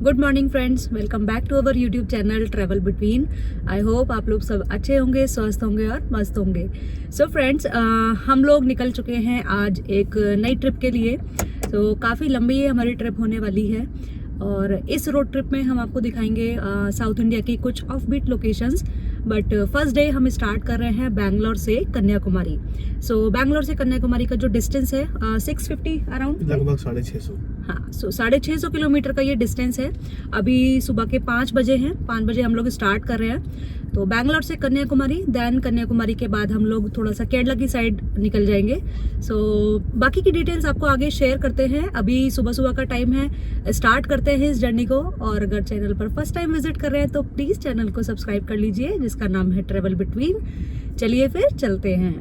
Good morning friends, welcome back to our YouTube channel travel between. I hope आप लोग सब अच्छे होंगे, स्वस्थ होंगे और मस्त होंगे। सो फ्रेंड्स, हम लोग निकल चुके हैं आज एक नई ट्रिप के लिए। तो काफ़ी लंबी हमारी ट्रिप होने वाली है और इस रोड ट्रिप में हम आपको दिखाएंगे साउथ इंडिया की कुछ off beat locations. But first day हम स्टार्ट कर रहे हैं बैंगलोर से कन्याकुमारी। सो बैंगलोर से कन्याकुमारी का जो डिस्टेंस है 650 अराउंड, लगभग 650। हाँ, सो 650 किलोमीटर का ये डिस्टेंस है। अभी सुबह के 5 बजे हैं, 5 बजे हम लोग स्टार्ट कर रहे हैं। तो बैंगलोर से कन्याकुमारी, देन कन्याकुमारी के बाद हम लोग थोड़ा सा केरला की साइड निकल जाएंगे। सो बाकी की डिटेल्स आपको आगे शेयर करते हैं। अभी सुबह सुबह का टाइम है, स्टार्ट करते हैं इस जर्नी को। और अगर चैनल पर फर्स्ट टाइम विजिट कर रहे हैं तो प्लीज़ चैनल को सब्सक्राइब कर लीजिए, जिसका नाम है ट्रैवल बिटवीन। चलिए फिर चलते हैं।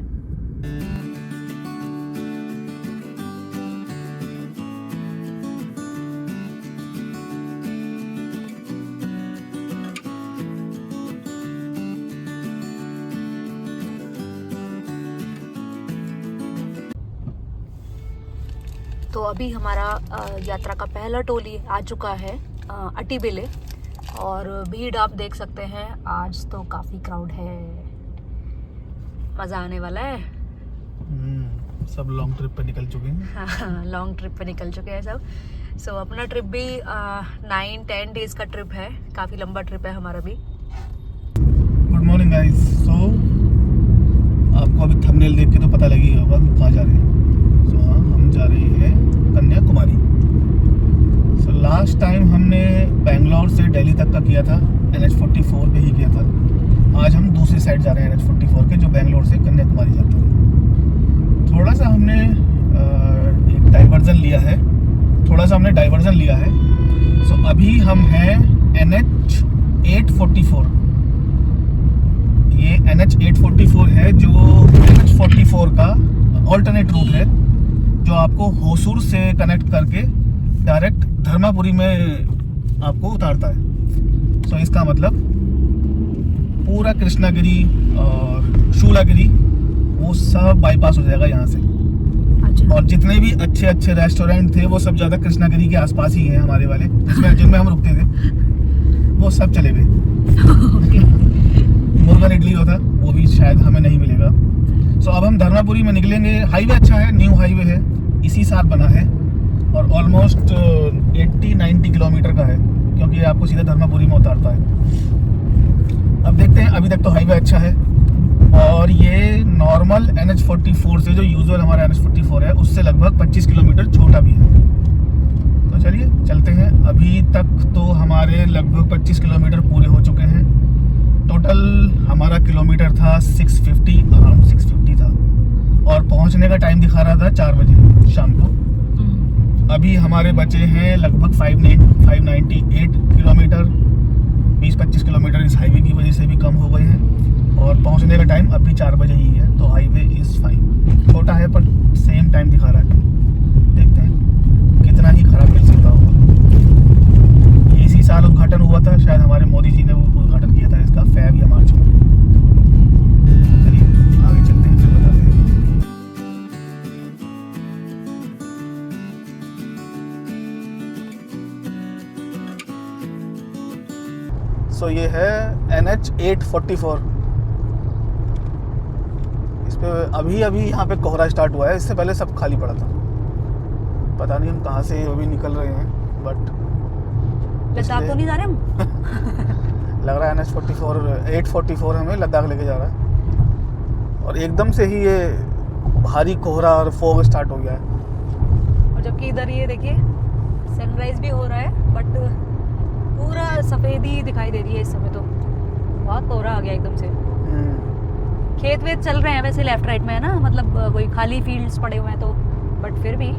तो अभी हमारा यात्रा का पहला टोली आ चुका है अटीबिले, और भीड़ आप देख सकते हैं। आज तो काफ़ी क्राउड है, मज़ा आने वाला है। सब लॉन्ग ट्रिप पे निकल चुके हैं। हाँ, लॉन्ग ट्रिप पे निकल चुके हैं सब। सो अपना ट्रिप भी 9-10 डेज का ट्रिप है, काफ़ी लंबा ट्रिप है हमारा भी। Good morning guys. सो आपको अभी थंबनेल देख के तो पता लगी होगा हम कहाँ जा रहे हैं। सो हाँ, हम जा रहे हैं कन्याकुमारी। सो लास्ट टाइम हमने बेंगलोर से दिल्ली तक का किया था, NH44 पे ही किया था। आज हम दूसरी साइड जा रहे हैं NH44 के, जो बेंगलोर से कन्याकुमारी जाता है। थोड़ा सा हमने एक डाइवर्जन लिया है, सो अभी हम हैं NH844। ये NH844 है, जो NH44 का ऑल्टरनेट रूट है, जो आपको होसूर से कनेक्ट करके डायरेक्ट धर्मापुरी में आपको उतारता है। सो इसका मतलब पूरा कृष्णागिरी और शूलागिरी वो सब बाईपास हो जाएगा यहाँ से। अच्छा। और जितने भी अच्छे अच्छे रेस्टोरेंट थे वो सब ज़्यादा कृष्णागिरी के आसपास ही हैं हमारे वाले, जिनमें हम रुकते थे, वो सब चले गए। मुर्गन इडली होता वो भी शायद हमें नहीं मिलेगा। सो अब हम धर्मापुरी में निकलेंगे। हाईवे अच्छा है, न्यू हाईवे है, इसी साल बना है और ऑलमोस्ट 80-90 किलोमीटर का है, क्योंकि ये आपको सीधा धर्मापुरी में उतारता है। अब देखते हैं, अभी तक तो हाईवे अच्छा है और ये नॉर्मल NH44 से, जो यूजुअल हमारा NH44 है, उससे लगभग 25 किलोमीटर छोटा भी है। तो चलिए चलते हैं। अभी तक तो हमारे लगभग 25 किलोमीटर पूरे हो चुके हैं। टोटल हमारा किलोमीटर था 650, अराउंड 650 था, और पहुंचने का टाइम दिखा रहा था 4 बजे शाम को। अभी हमारे बचे हैं लगभग 598 किलोमीटर। 20-25 किलोमीटर इस हाईवे की वजह से भी कम हो गए हैं, और पहुंचने का टाइम अभी 4 बजे ही है। तो हाईवे इज़ फाइन, छोटा है पर सेम टाइम दिखा रहा है। देखते हैं कितना ही खराब मिल सकता होगा। ये इसी साल उद्घाटन हुआ था, शायद हमारे मोदी जी ने वो उद्घाटन किया था इसका, फेब या मार्च में। चलिए आगे चलते हैं, फिर बताते हैं। सो ये है NH844। इस पे अभी यहाँ पे कोहरा स्टार्ट हुआ है, इससे पहले सब खाली पड़ा था। पता नहीं हम कहाँ से अभी निकल रहे हैं, बट लद्दाख तो नहीं जा रहे हम। लग रहा है NH844 हमें लद्दाख लेके जा रहा है। और एकदम से ही ये भारी कोहरा और फॉग स्टार्ट हो गया है। और जबकि इधर ये देखिए सनराइज भी हो रहा है, बट पूरा सफेदी दिखाई दे रही है इस समय। तो बहुत कोहरा आ गया एकदम से। खेत वेत चल रहे हैं वैसे लेफ्ट राइट में, है ना, मतलब वही खाली फील्ड्स पड़े हुए हैं। तो बट फिर भी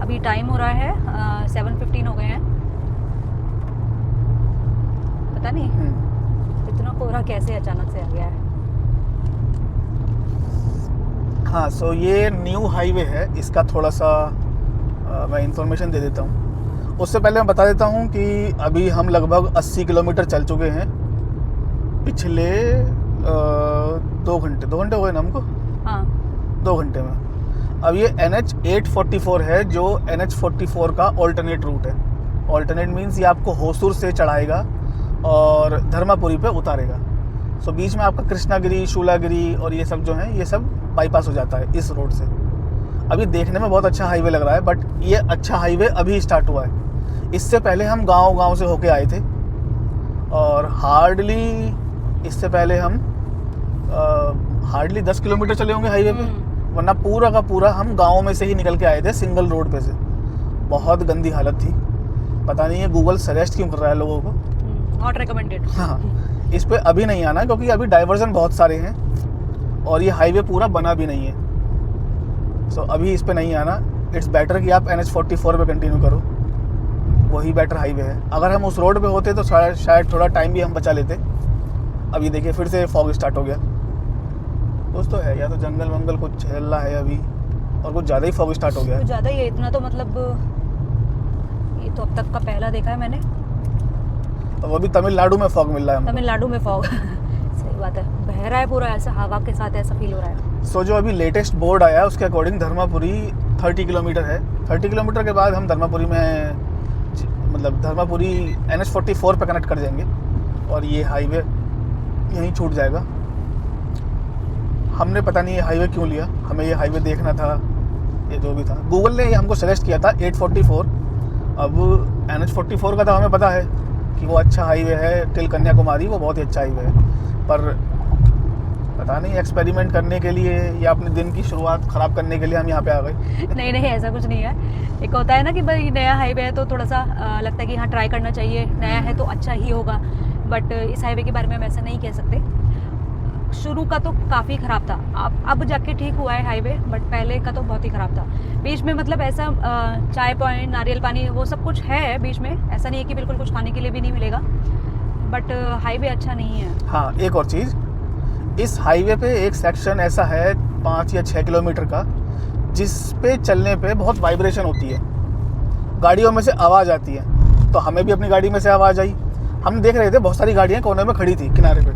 अभी टाइम हो रहा है 7:15 हो गए हैं। पता नहीं इतना कोहरा कैसे अचानक से आ गया है। हाँ, सो ये न्यू हाईवे है, इसका थोड़ा सा मैं इंफॉर्मेशन दे देता हूँ। उससे पहले मैं बता देता हूँ कि अभी हम लगभग 80 किलोमीटर चल चुके हैं पिछले 2 घंटे हो गए ना हमको। हाँ, 2 घंटे में। अब ये NH844 है, जो NH44 का ऑल्टरनेट रूट है। ऑल्टरनेट मीन्स ये आपको होसूर से चढ़ाएगा और धर्मापुरी पे उतारेगा। सो बीच में आपका कृष्णागिरी, शूलागिरी और ये सब जो है ये सब बाईपास हो जाता है इस रोड से। अभी देखने में बहुत अच्छा हाईवे लग रहा है, बट ये अच्छा हाईवे अभी स्टार्ट हुआ है। इससे पहले हम गांव से होके आए थे और इससे पहले हम हार्डली 10 किलोमीटर चले होंगे हाईवे पे, वरना पूरा का पूरा हम गाँव में से ही निकल के आए थे सिंगल रोड पे से। बहुत गंदी हालत थी, पता नहीं है गूगल सजेस्ट क्यों कर रहा है लोगों को, नॉट रिकमेंडेड। हाँ, इस पे अभी नहीं आना क्योंकि अभी डाइवर्जन बहुत सारे हैं और ये हाईवे पूरा बना भी नहीं है। सो अभी इस पे नहीं आना। इट्स बेटर कि आप NH44 पे कंटिन्यू करो, वही बेटर हाईवे है। अगर हम उस रोड पे होते तो शायद थोड़ा टाइम भी हम बचा लेते। अभी देखिए फिर से फॉग स्टार्ट हो गया। दोस्तों है या तो जंगल वंगल कुछ झेल रहा है अभी, और कुछ ज़्यादा ही फॉग स्टार्ट हो गया है। कुछ ज़्यादा ही है, इतना तो मतलब ये तो अब तक का पहला देखा है मैंने। तो वो भी तमिलनाडु में फॉग मिल रहा है हमको। तमिलनाडु में फॉग सही बात है, बह रहा है पूरा, ऐसा हवा के साथ ऐसा फील हो रहा है। सो जो अभी लेटेस्ट बोर्ड आया है उसके अकॉर्डिंग धर्मापुरी 30 किलोमीटर है। 30 किलोमीटर के बाद हम धर्मापुरी में मतलब धर्मापुरी NH44 पे कनेक्ट कर जाएंगे और ये हाईवे यहीं छूट जाएगा। हमने पता नहीं ये हाईवे क्यों लिया, हमें ये हाईवे देखना था, ये जो भी था। गूगल ने ये हमको सजेस्ट किया था 844। अब NH44 का तो हमें पता है कि वो अच्छा हाईवे है, टिल कन्याकुमारी वो बहुत ही अच्छा हाईवे है, पर पता नहीं एक्सपेरिमेंट करने के लिए या अपने दिन की शुरुआत ख़राब करने के लिए हम यहाँ पे आ गए। नहीं ऐसा कुछ नहीं है। एक होता है ना कि भाई नया हाईवे है तो थोड़ा सा लगता है कि हाँ ट्राई करना चाहिए, नया है तो अच्छा ही होगा, बट इस हाईवे के बारे में हम ऐसा नहीं कह सकते। शुरू का तो काफ़ी ख़राब था, अब जाके ठीक हुआ है हाईवे, बट पहले का तो बहुत ही ख़राब था। बीच में मतलब ऐसा चाय पॉइंट, नारियल पानी वो सब कुछ है बीच में, ऐसा नहीं है कि बिल्कुल कुछ खाने के लिए भी नहीं मिलेगा, बट हाईवे अच्छा नहीं है। हाँ, एक और चीज़, इस हाईवे पे एक सेक्शन ऐसा है 5 या 6 किलोमीटर का जिस पे चलने पे बहुत वाइब्रेशन होती है, गाड़ियों में से आवाज़ आती है। तो हमें भी अपनी गाड़ी में से आवाज़ आई। हम देख रहे थे बहुत सारी गाड़ियाँ कोने में खड़ी थी किनारे पे,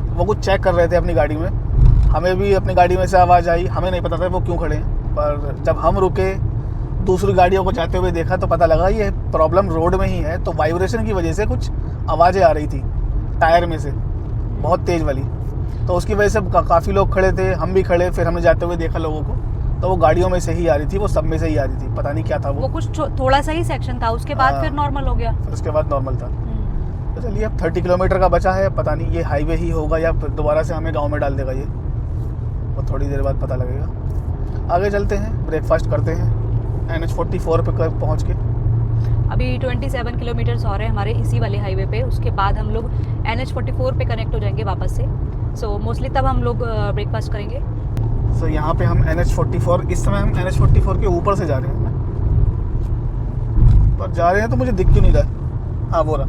वो कुछ चेक कर रहे थे अपनी गाड़ी में। हमें भी अपनी गाड़ी में से आवाज़ आई, हमें नहीं पता था वो क्यों खड़े हैं, पर जब हम रुके दूसरी गाड़ियों को जाते हुए देखा तो पता लगा ये प्रॉब्लम रोड में ही है। तो वाइब्रेशन की वजह से कुछ आवाज़ें आ रही थी टायर में से, बहुत तेज़ वाली। तो उसकी वजह से काफ़ी लोग खड़े थे, हम भी खड़े। फिर हमने जाते हुए देखा लोगों को, तो वो गाड़ियों में से ही आ रही थी, वो सब में से ही आ रही थी, पता नहीं क्या था वो कुछ थोड़ा सा ही सेक्शन था, उसके बाद फिर नॉर्मल हो गया। उसके बाद नॉर्मल था। तो चलिए अब 30 किलोमीटर का बचा है, पता नहीं ये हाईवे ही होगा या दोबारा से हमें गाँव में डाल देगा ये, वो थोड़ी देर बाद पता लगेगा। आगे चलते हैं, ब्रेकफास्ट करते हैं NH44 पे पहुँच के। अभी 27 किलोमीटर्स और है हमारे इसी वाले हाईवे पे, उसके बाद हम लोग NH44 पे कनेक्ट हो जाएंगे वापस से। सो मोस्टली तब हम लोग ब्रेकफास्ट करेंगे। सो यहाँ पे हम NH44, इस समय हम NH44 के ऊपर से जा रहे हैं, पर जा रहे हैं तो मुझे दिख क्यों नहीं रहा। हाँ बोरा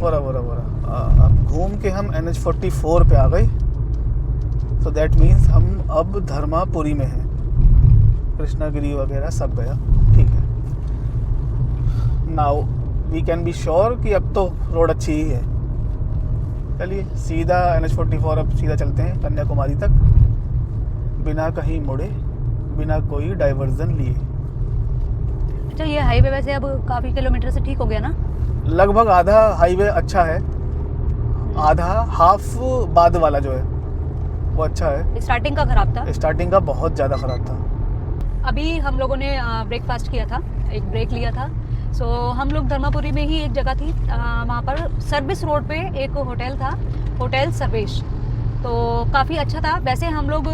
अब घूम के हम NH44 पे आ गए। सो दैट मीन्स हम अब धर्मापुरी में हैं, कृष्णागिरी वगैरह सब गया, ठीक है। Now we can be sure कि अब तो रोड अच्छी ही है। चलिए सीधा NH44 अब सीधा चलते हैं कन्याकुमारी तक, बिना कहीं मुड़े, बिना कोई डाइवर्जन लिए। अच्छा, ये हाईवे वैसे अब काफ़ी किलोमीटर से ठीक हो गया ना? लगभग आधा हाईवे अच्छा है, आधा हाफ बाद वाला जो है वो अच्छा है। स्टार्टिंग का खराब था, स्टार्टिंग का बहुत ज़्यादा खराब था। अभी हम लोगों ने ब्रेकफास्ट किया था, एक ब्रेक लिया था। सो हम लोग धर्मापुरी में ही एक जगह थी, वहाँ पर सर्विस रोड पे एक होटल था, होटल सर्वेश, तो काफ़ी अच्छा था। वैसे हम लोग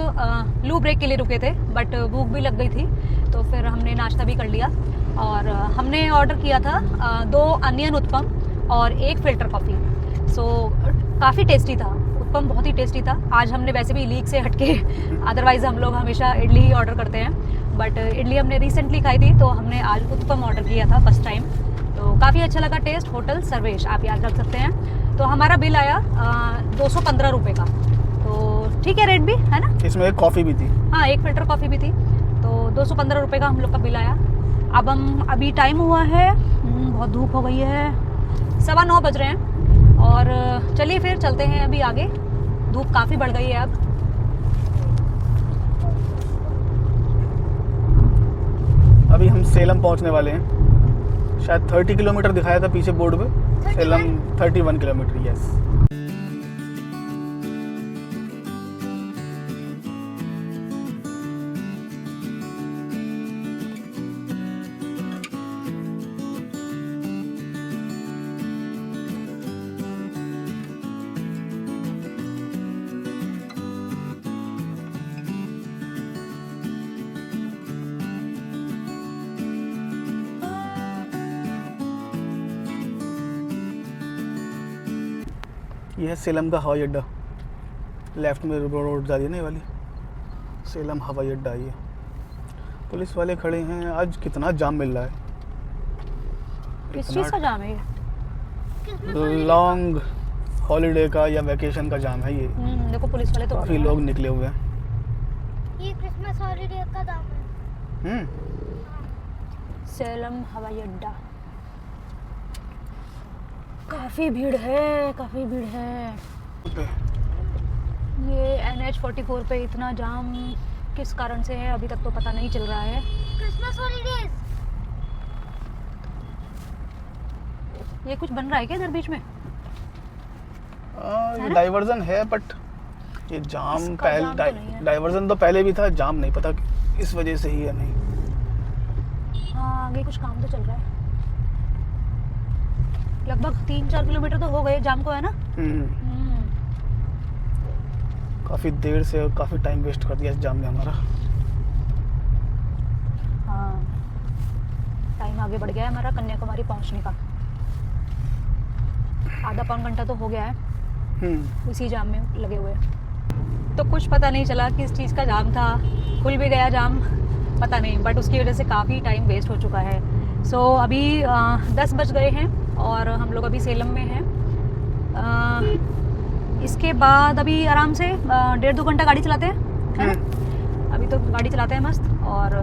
लू ब्रेक के लिए रुके थे, बट भूख भी लग गई थी, तो फिर हमने नाश्ता भी कर लिया और हमने ऑर्डर किया था 2 अनियन उत्पम और 1 फिल्टर कॉफ़ी। सो काफ़ी टेस्टी था, उत्पम बहुत ही टेस्टी था। आज हमने वैसे भी लीक से हटके, अदरवाइज़ हम लोग हमेशा इडली ही ऑर्डर करते हैं, बट इडली हमने रिसेंटली खाई थी, तो हमने आज उत्पम ऑर्डर किया था फर्स्ट टाइम, तो काफ़ी अच्छा लगा टेस्ट। होटल सर्वेश आप याद रख सकते हैं। तो हमारा बिल आया 215 रुपये का, तो ठीक है रेट भी है ना। इसमें एक कॉफ़ी भी थी, हाँ 1 फिल्टर कॉफ़ी भी थी, तो 215 रुपये का हम लोग का बिल आया। अब हम अभी टाइम हुआ है, बहुत धूप हो गई है, 9:15 बज रहे हैं, और चलिए फिर चलते हैं अभी आगे, धूप काफ़ी बढ़ गई है अब। अभी हम सेलम पहुंचने वाले हैं। शायद 30 किलोमीटर दिखाया था पीछे बोर्ड पे। Salem 31 kilometre, yes. यह है सेलम का हवाई अड्डा। लेफ्ट में रोड जा रही है ना ये वाली, सेलम हवाई अड्डा। ये पुलिस वाले खड़े हैं। आज कितना जाम मिल रहा है। किस चीज़ का जाम है ये? लॉन्ग हॉलीडे का या वैकेशन का जाम है ये। देखो पुलिस वाले तो काफी लोग निकले हुए हैं। ये क्रिसमस हॉलीडे का दाम है। सेलम हवाई अड्डा। काफ़ी भीड़ है, काफ़ी भीड़ है। ये NH44 पे इतना जाम किस कारण से है अभी तक तो पता नहीं चल रहा है। Christmas holidays. ये कुछ बन रहा है क्या इधर बीच में? ये डाइवर्जन है, बट ये जाम इसका पहले जाम तो नहीं है। डाइवर्जन तो पहले भी था, जाम नहीं पता इस वजह से ही है नहीं। हाँ, आगे कुछ काम तो चल रहा है। लगभग 3-4 किलोमीटर तो हो गए जाम को, है ना? काफी देर से काफी टाइम वेस्ट कर दिया इस जाम ने हमारा। हाँ, टाइम आगे बढ़ गया है हमारा कन्याकुमारी पहुंचने का। आधा पौन घंटा तो हो गया है इसी जाम में लगे हुए। तो कुछ पता नहीं चला किस चीज़ का जाम था। खुल भी गया जाम, पता नहीं, बट उसकी वजह से काफ़ी टाइम वेस्ट हो चुका है। सो अभी 10 बज गए हैं और हम लोग अभी सेलम में हैं। इसके बाद अभी आराम से 1.5-2 घंटा गाड़ी चलाते हैं, है ना? अभी तो गाड़ी चलाते हैं मस्त, और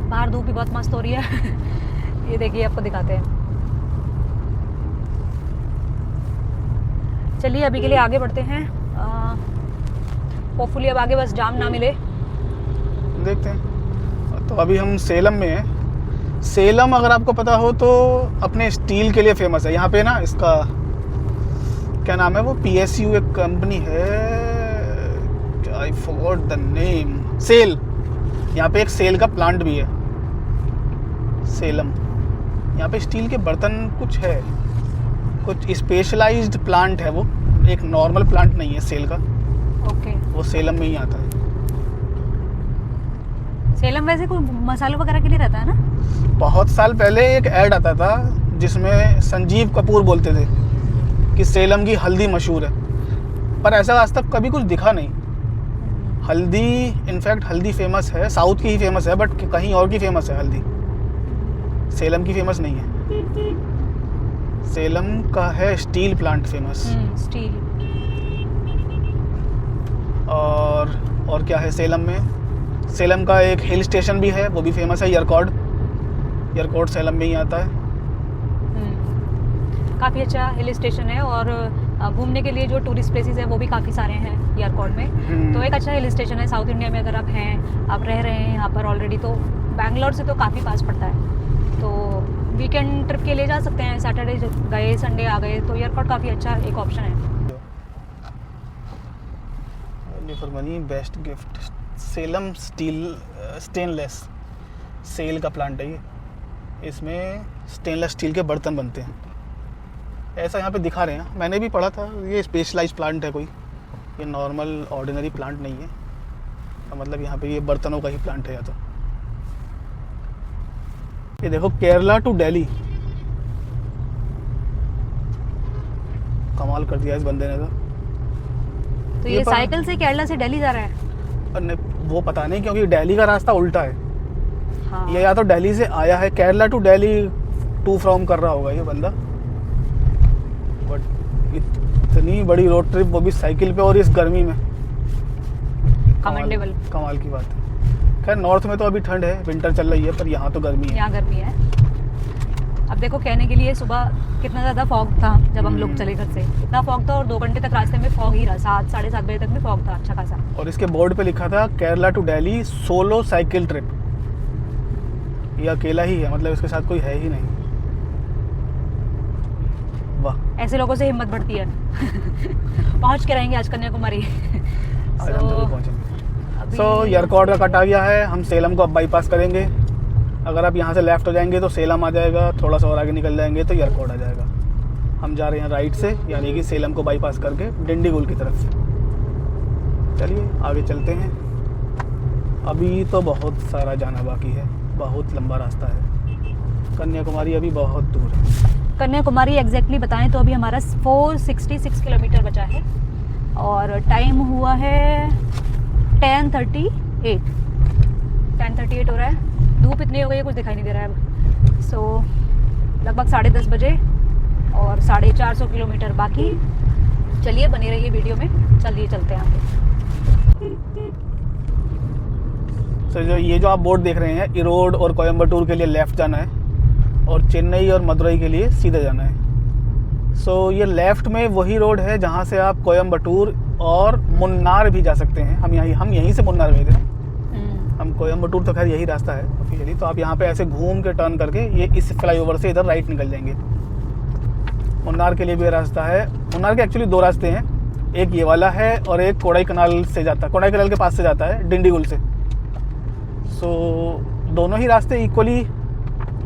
बाहर धूप भी बहुत मस्त हो रही है। ये देखिए, आपको दिखाते हैं। चलिए अभी के लिए आगे बढ़ते हैं। होपफुली अब आगे बस जाम ना मिले। देखते हैं। तो अभी हम सेलम में हैं। सेलम अगर आपको पता हो तो अपने स्टील के लिए फेमस है। यहाँ पे ना इसका क्या नाम है, वो PSU एक कंपनी है, I forgot the name. SAIL, यहाँ पे एक सेल का प्लांट भी है सेलम। यहाँ पे स्टील के बर्तन कुछ है, कुछ स्पेशलाइज्ड प्लांट है वो, एक नॉर्मल प्लांट नहीं है सेल का। ओके। वो सेलम में ही आता है। सेलम वैसे कोई मसालों वगैरह के लिए रहता है ना? बहुत साल पहले एक ऐड आता था जिसमें संजीव कपूर बोलते थे कि सेलम की हल्दी मशहूर है, पर ऐसा आज तक कभी कुछ दिखा नहीं। हल्दी, इनफैक्ट हल्दी फेमस है, साउथ की ही फेमस है, बट कहीं और की फेमस है हल्दी, सेलम की फेमस नहीं है। सेलम का है स्टील प्लांट फेमस। स्टील। और क्या है सेलम में? सेलम का एक हिल स्टेशन भी है, वो भी फेमस है, यरकॉड। यरकॉड सेलम में ही आता है। काफ़ी अच्छा हिल स्टेशन है, और घूमने के लिए जो टूरिस्ट प्लेसेस हैं वो भी काफ़ी सारे हैं एयरपोर्ट में। तो एक अच्छा हिल स्टेशन है। साउथ इंडिया में अगर आप हैं, आप रह रहे हैं यहाँ पर ऑलरेडी, तो बैंगलोर से तो काफ़ी पास पड़ता है। तो वीकेंड ट्रिप के लिए जा सकते हैं। सैटरडे गए, संडे आ गए, तो एयरपोर्ट काफ़ी अच्छा एक ऑप्शन है। For money best gift. Salem steel stainless SAIL का प्लांट है ये। इसमें स्टेनलेस स्टील के बर्तन बनते हैं, ऐसा यहाँ पे दिखा रहे हैं। मैंने भी पढ़ा था ये स्पेशलाइज्ड प्लांट है कोई, ये नॉर्मल ऑर्डिनरी प्लांट नहीं है। तो मतलब यहाँ पे ये बर्तनों का ही प्लांट है या तो। ये देखो, केरला टू दिल्ली, कमाल कर दिया इस बंदे ने तो ये साइकिल से केरला से दिल्ली जा रहा है। वो पता नहीं, क्योंकि दिल्ली का रास्ता उल्टा है। हाँ। ये या तो दिल्ली से आया है, Kerala to Delhi to from कर रहा होगा ये बंदा। बट इतनी बड़ी रोड ट्रिप, वो भी साइकिल पे, और इस गर्मी में, कमेंडेबल, कमाल की बात है। खैर नॉर्थ में तो अभी ठंड है, विंटर चल रही है, पर यहाँ तो गर्मी है। यहाँ गर्मी है। अब देखो, कहने के लिए सुबह कितना ज़्यादा फॉग था जब हम लोग चले घर से, इतना फॉग था, और 2 घंटे तक रास्ते में फॉग ही रहा। 7-7:30 बजे तक भी फॉग था अच्छा खासा। और इसके बोर्ड पे लिखा था Kerala to Delhi solo cycle trip. ये अकेला ही है, मतलब इसके साथ कोई है ही नहीं। ऐसे लोगों से हिम्मत बढ़ती है। पहुंच के रहेंगे आज कन्याकुमारी। आज हम जरूर पहुंचेंगे। सो यरकॉड का कट आ गया है, हम सेलम को अब बाईपास करेंगे। अगर आप यहाँ से लेफ्ट हो जाएंगे तो सेलम आ जाएगा, थोड़ा सा और आगे निकल जाएंगे तो यरकॉड आ जाएगा। हम जा रहे हैं राइट से, यानी कि सेलम को बाईपास करके डिंडीगुल की तरफ से। चलिए आगे चलते हैं। अभी तो बहुत सारा जाना बाकी है, बहुत लंबा रास्ता है। कन्याकुमारी अभी बहुत दूर है। कन्याकुमारी एग्जैक्टली बताएं तो अभी हमारा 466 किलोमीटर बचा है और टाइम हुआ है 10:38 हो रहा है। धूप इतनी हो गई है कुछ दिखाई नहीं दे रहा है अब। सो लगभग 10:30 बजे और 450 किलोमीटर बाकी। चलिए बने रहिए वीडियो में, चलिए चलते हैं आगे। सो ये जो आप बोर्ड देख रहे हैं, इरोड और कोयम्बटूर के लिए लेफ़्ट जाना है और चेन्नई और मदुरई के लिए सीधे जाना है। सो ये लेफ़्ट में वही रोड है जहाँ से आप कोयम्बटूर और मुन्नार भी जा सकते हैं। हम यहीं से मुन्नार गए थे। हम कोयम्बटूर तो खैर यही रास्ता है ऑफिशियली। तो आप यहाँ पे ऐसे घूम के टर्न करके ये इस फ्लाईओवर से इधर राइट निकल जाएंगे। मुन्नार के लिए भी रास्ता है। मुन्नार के एक्चुअली 2 रास्ते हैं, एक ये वाला है और एक कोडाई कनाल से जाता है, कोडाई कनाल के पास से जाता है डिंडीगुल से। सो दोनों ही रास्ते इक्वली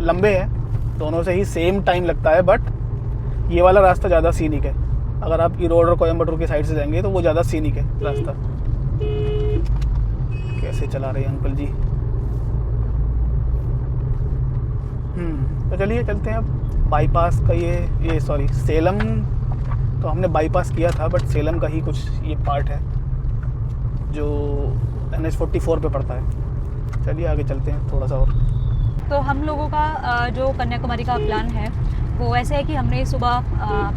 लंबे हैं, दोनों से ही सेम टाइम लगता है, बट ये वाला रास्ता ज़्यादा सीनिक है। अगर आप इरोड और कोयम्बटूर की साइड से जाएंगे तो वो ज़्यादा सीनिक है रास्ता। कैसे चला रहे हैं अंकल जी। तो चलिए चलते हैं अब। बाईपास का ये सॉरी सेलम तो हमने बाईपास किया था, बट सेलम का ही कुछ ये पार्ट है जो NH44 पे पड़ता है। चलिए आगे चलते हैं थोड़ा सा और। तो हम लोगों का जो कन्याकुमारी का प्लान है वो ऐसे है कि हमने सुबह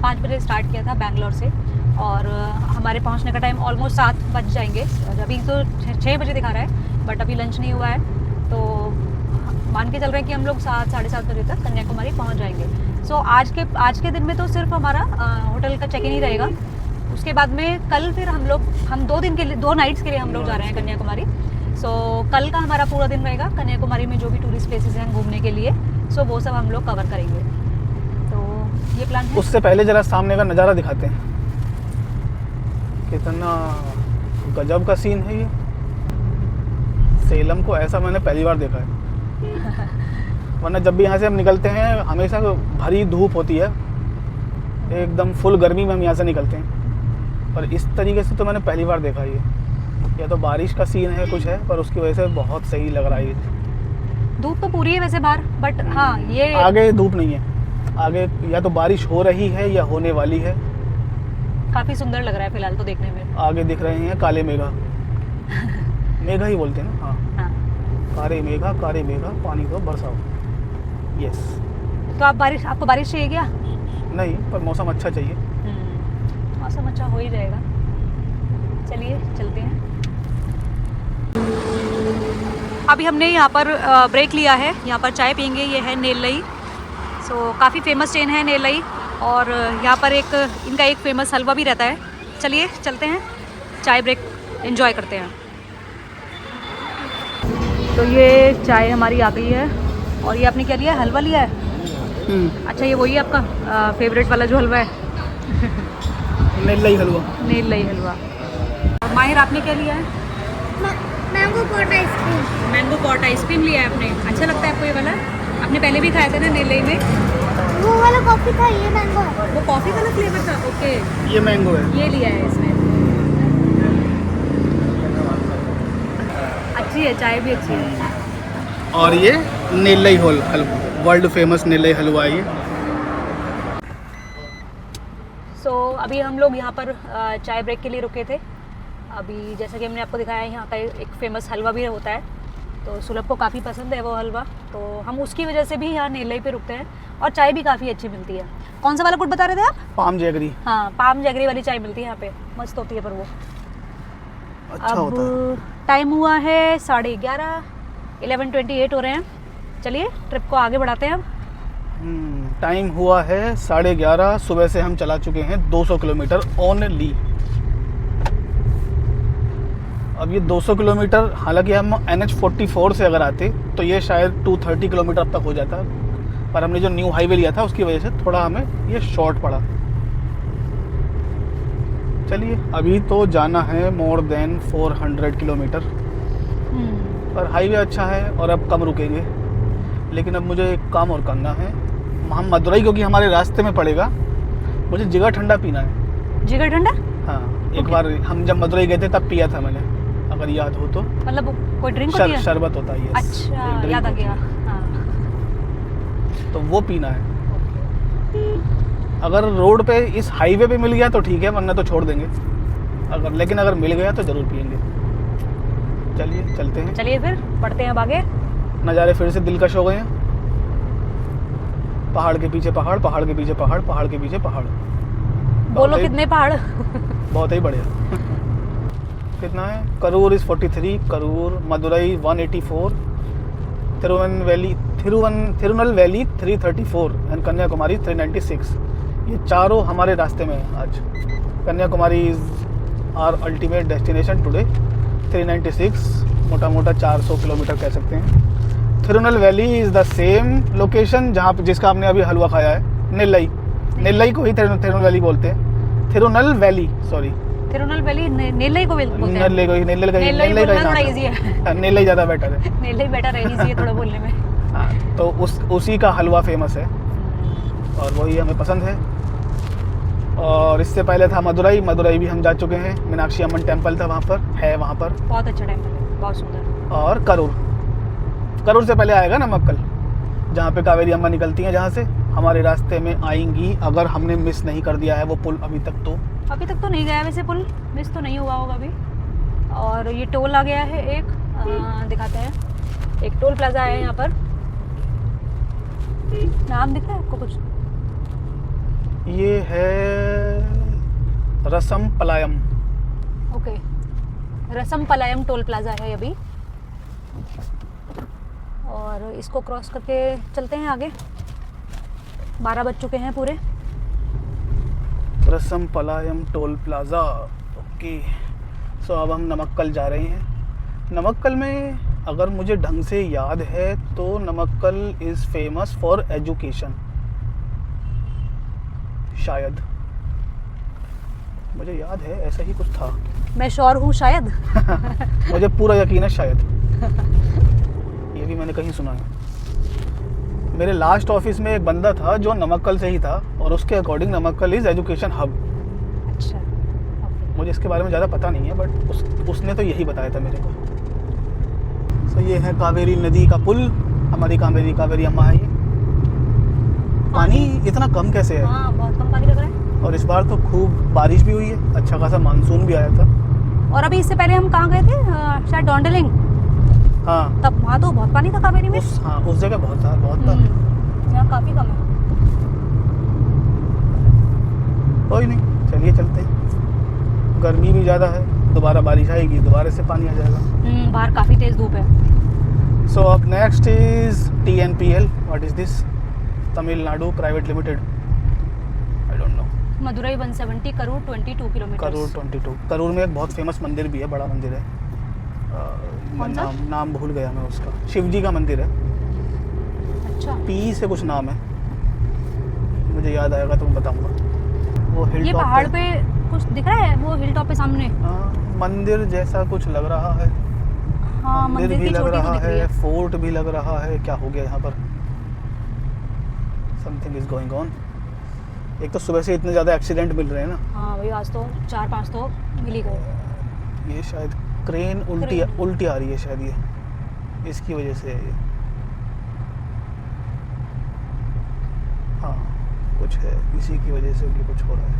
5 बजे स्टार्ट किया था बैंगलोर से और हमारे पहुंचने का टाइम ऑलमोस्ट 7 बज जाएंगे। अभी तो 6 बजे दिखा रहा है, बट अभी लंच नहीं हुआ है, तो मान के चल रहे हैं कि हम लोग 7 साढ़े 7 बजे तक कन्याकुमारी पहुंच जाएंगे। सो आज के दिन में तो सिर्फ हमारा होटल का चेक इन ही रहेगा। उसके बाद में कल फिर हम 2 दिन के लिए 2 नाइट्स के लिए हम लोग जा रहे हैं कन्याकुमारी। सो कल का हमारा पूरा दिन रहेगा कन्याकुमारी में जो भी टूरिस्ट प्लेसेस हैं घूमने के लिए, सो वो सब हम लोग कवर करेंगे। तो ये प्लान है। उससे पहले जरा सामने का नज़ारा दिखाते हैं, कितना गजब का सीन है ये। सेलम को ऐसा मैंने पहली बार देखा है। वरना जब भी यहाँ से हम निकलते हैं हमेशा भरी धूप होती है, एकदम फुल गर्मी में हम यहाँ से निकलते हैं, पर इस तरीके से तो मैंने पहली बार देखा ये। या तो बारिश का सीन है कुछ है, पर उसकी वजह से बहुत सही लग रहा है ये। धूप तो पूरी है वैसे बाहर, बट हाँ ये आगे धूप नहीं है, आगे या तो बारिश हो रही है या होने वाली है। काफी सुंदर लग रहा है फिलहाल तो देखने में। आगे दिख रहे हैं काले मेघा। मेघा ही बोलते हैं ना। हाँ, कारे मेघा पानी को बरसाओ। यस। तो आपको बारिश चाहिए क्या? नहीं, पर मौसम अच्छा चाहिए। मौसम अच्छा हो ही जाएगा। चलिए चलते हैं। अभी हमने यहाँ पर ब्रेक लिया है, यहाँ पर चाय पियेंगे। ये है नेल्लई। सो काफ़ी फेमस चेन है नेल्लई, और यहाँ पर इनका एक फेमस हलवा भी रहता है। चलिए चलते हैं, चाय ब्रेक एंजॉय करते हैं। तो ये चाय हमारी आ गई है, और ये आपने क्या लिया है? हलवा लिया है। अच्छा, ये वही आपका फेवरेट वाला जो हलवा है? नेल्लई हलवा। नेल्लई हलवा। माहिर, आपने क्या लिया है? Mango pot ice cream. Mango pot ice cream लिया है आपने। अच्छा लगता है आपको ये वाला? आपने पहले भी खाया था ना नेल्लई में? वो वाला कॉफी था, ये मैंगो है। वो कॉफी वाला फ्लेवर था। ओके, ये मैंगो है। ये लिया है इसमें। अच्छी है, चाय भी अच्छी है। और ये नेल्लई हलवा, वर्ल्ड फेमस नेल्लई हलवा है ये। सो अभी हम लोग यहाँ पर चाय ब्रेक के लिए रुके थे। अभी जैसा कि हमने आपको दिखाया है, यहाँ का एक फेमस हलवा भी होता है, तो सुलभ को काफ़ी पसंद है वो हलवा, तो हम उसकी वजह से भी यहाँ नेल्लई पे रुकते हैं। और चाय भी काफ़ी अच्छी मिलती है। कौन सा वाला गुड़ बता रहे थे आप? Palm jaggery. हाँ, पाम जैगरी वाली चाय मिलती है यहाँ पे, मस्त होती है। पर वो अच्छा होता है। टाइम हुआ है 11:30, 11:28 हो रहे हैं। चलिए ट्रिप को आगे बढ़ाते हैं अब। टाइम हुआ है 11:30। सुबह से हम चला चुके हैं 200 किलोमीटर ओनली। अब ये 200 किलोमीटर, हालांकि हम NH44 से अगर आते तो ये शायद 230 किलोमीटर अब तक हो जाता, पर हमने जो न्यू हाईवे लिया था उसकी वजह से थोड़ा हमें ये शॉर्ट पड़ा। चलिए, अभी तो जाना है मोर देन 400 किलोमीटर, पर हाईवे अच्छा है और अब कम रुकेंगे। लेकिन अब मुझे एक काम और करना है। हम मदुरई, क्योंकि हमारे रास्ते में पड़ेगा, मुझे जिगर ठंडा पीना है। जिगर ठंडा? हाँ, एक बार हम जब मदुरई गए थे तब पिया था मैंने, अगर याद हो तो। मतलब कोई ड्रिंक होती है? शरबत होता है। अच्छा, याद आ गया। हाँ। तो वो पीना है। अगर रोड पे इस हाईवे पे मिल गया तो ठीक है, वरना तो छोड़ देंगे। लेकिन अगर मिल गया तो ज़रूर पियेंगे। चलिए चलते हैं। चलिए फिर बढ़ते हैं अब आगे। नज़ारे फिर से दिलकश हो गए हैं। पहाड़ के पीछे पहाड़, पहाड़ के पीछे पहाड़, पहाड़ के पीछे पहाड़। बोलो कितने पहाड़? बहुत ही बढ़िया। कितना है? Karur is 43, Karur, Madurai 184, Tirunelveli 334 and Kanyakumari 396। ये चारों हमारे रास्ते में है आज। Kanyakumari is our ultimate destination today. 396 मोटा मोटा 400 किलोमीटर कह सकते हैं। Tirunelveli is the same location जहाँ जिसका आपने अभी हलवा खाया है। नेल्लई को ही तिरुनेलवेली बोलते हैं। तिरुनेलवेली, सॉरी, तिरुनेलवेली नेल्लई को बोलते हैं। नेल्लई थोड़ा इजी है। नेल्लई ज़्यादा बेटर है। नेल्लई बेटर है, इजी है थोड़ा बोलने में। हाँ, तो उसी का हलवा फेमस है और वही हमें पसंद है। और इससे पहले था मदुरई भी हम जा चुके हैं। मीनाक्षी अम्मन टेम्पल था वहाँ पर, बहुत अच्छा टेम्पल है, बहुत सुंदर। और करूर से पहले आएगा नमक्कल, जहाँ पे कावेरी अम्मा निकलती हैं, जहाँ से हमारे रास्ते में आएंगी, अगर हमने मिस नहीं कर दिया है वो पुल अभी तक तो नहीं गया वैसे पुल, मिस तो नहीं हुआ होगा अभी। और ये टोल आ गया है एक, दिखाते हैं। एक टोल प्लाजा है यहाँ पर। नाम दिख रहा है आपको कुछ? ये है रसम पलायम। ओके, रसम पलायम टोल प्लाजा है अभी। और इसको क्रॉस करके चलते हैं आगे। 12 बज चुके हैं पूरे। रसम पलायम टोल प्लाजा। ओके, सो अब हम नमक्कल जा रहे हैं। नमक्कल में अगर मुझे ढंग से याद है तो Namakkal is famous for education, शायद मुझे याद है ऐसा ही कुछ था। मैं श्योर हूँ शायद। मुझे पूरा यकीन है शायद। ये भी मैंने कहीं सुना है। मेरे लास्ट ऑफिस में एक बंदा था जो नमक्कल से ही था और उसके according Namakkal is education hub. अच्छा, मुझे इसके बारे में ज़्यादा पता नहीं है, बट उसने तो यही बताया था मेरे को। तो ये है कावेरी नदी का पुल। हमारी कावेरी अम्मा है। ये पानी इतना कम कैसे है? हाँ, बहुत कम पानी लग रहा है। और इस बार तो खूब बारिश भी हुई है, अच्छा खासा मानसून भी आया था। और अभी इससे पहले हम कहाँ गए थे? शायद डोंडलिंग। हाँ, तब वहाँ तो बहुत पानी था कावेरी में। उस जगह बहुत था। यहाँ काफी कम है। कोई नहीं, चलिए चलते हैं। गर्मी भी ज़्यादा है, दोबारा बारिश आएगी, दोबारा से पानी आ जाएगा। बाहर काफ़ी तेज़ धूप है। सो अब next is TNPL। What is this? Tamil Nadu private limited, I don't know. Madurai 170, Karur 22 kilometre. Karur 22। Karur में एक बहुत फेमस मंदिर भी है, बड़ा मंदिर है। कौन सा? नाम भूल गया मैं उसका। शिव जी का मंदिर है। अच्छा, पी से कुछ नाम है, मुझे याद आएगा तो मैं बताऊंगा। वो हिल ये टॉप पहाड़ पे कुछ दिख रहा है, वो हिल टॉप पे सामने। मंदिर जैसा कुछ लग रहा है। हाँ, मंदिर भी की लग चोटी तो रहा दिख रही है, फोर्ट भी लग रहा है। क्या हो गया यहाँ पर? Something is going on. एक तो सुबह से इतने ज़्यादा एक्सीडेंट मिल रहे हैं ना। हाँ भाई, आज तो 4-5 तो मिल ही गए। ये शायद क्रेन उल्टी आ रही है, शायद ये इसकी वजह से है ये। हाँ, कुछ है, इसी की वजह से भी कुछ हो रहा है।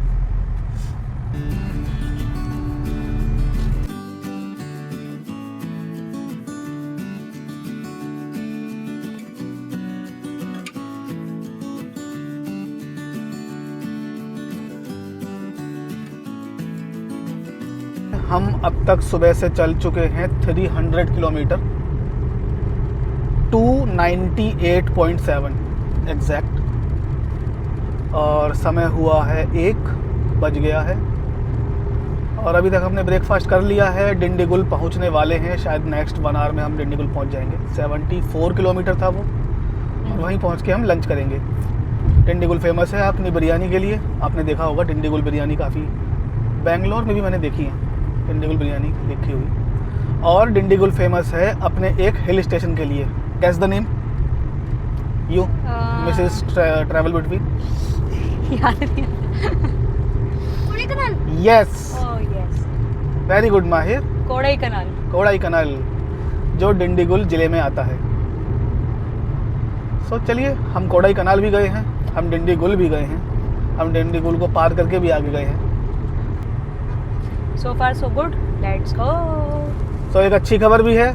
हम अब तक सुबह से चल चुके हैं 300 किलोमीटर, 298.7 एग्जैक्ट। और समय हुआ है 1 बज गया है और अभी तक हमने ब्रेकफास्ट कर लिया है। डिंडीगुल पहुंचने वाले हैं, शायद नेक्स्ट 1 आवर में हम डिंडीगुल पहुंच जाएंगे। 74 किलोमीटर था वो, और वहीं पहुंच के हम लंच करेंगे। डिंडीगुल फेमस है अपनी बिरयानी के लिए। आपने देखा होगा डिंडीगुल बिरयानी काफ़ी बेंगलोर में भी मैंने देखी है डिंडीगुल बिरयानी देखी हुई। और डिंडीगुल फेमस है अपने एक हिल स्टेशन के लिए। Guess the name you misses travel between. याद नहीं। Kodaikanal. Yes, oh yes, very good Mahir. Kodaikanal. Kodaikanal जो डिंडीगुल जिले में आता है। सो चलिए, हम कोडाईकनाल भी गए हैं, हम डिंडीगुल भी गए हैं, हम डिंडीगुल को पार करके भी आगे गए हैं। So far so good, let's go. तो एक अच्छी खबर भी है,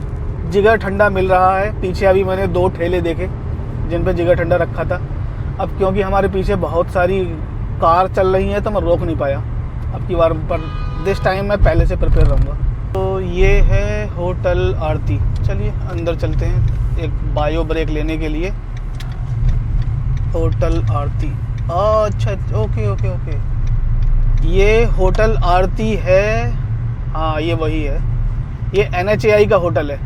जिगर ठंडा मिल रहा है। पीछे अभी मैंने 2 ठेले देखे जिन पे जिगर ठंडा रखा था। अब क्योंकि हमारे पीछे बहुत सारी कार चल रही हैं तो मैं रोक नहीं पाया अब की बार, पर दिस टाइम मैं पहले से प्रिपेयर रहूँगा। तो ये है होटल आरती। चलिए अंदर चलते हैं एक बायो ब्रेक लेने के लिए। होटल आरती, अच्छा ओके ओके ओके, ये होटल आरती है। हाँ ये वही है, ये NHAI का होटल है।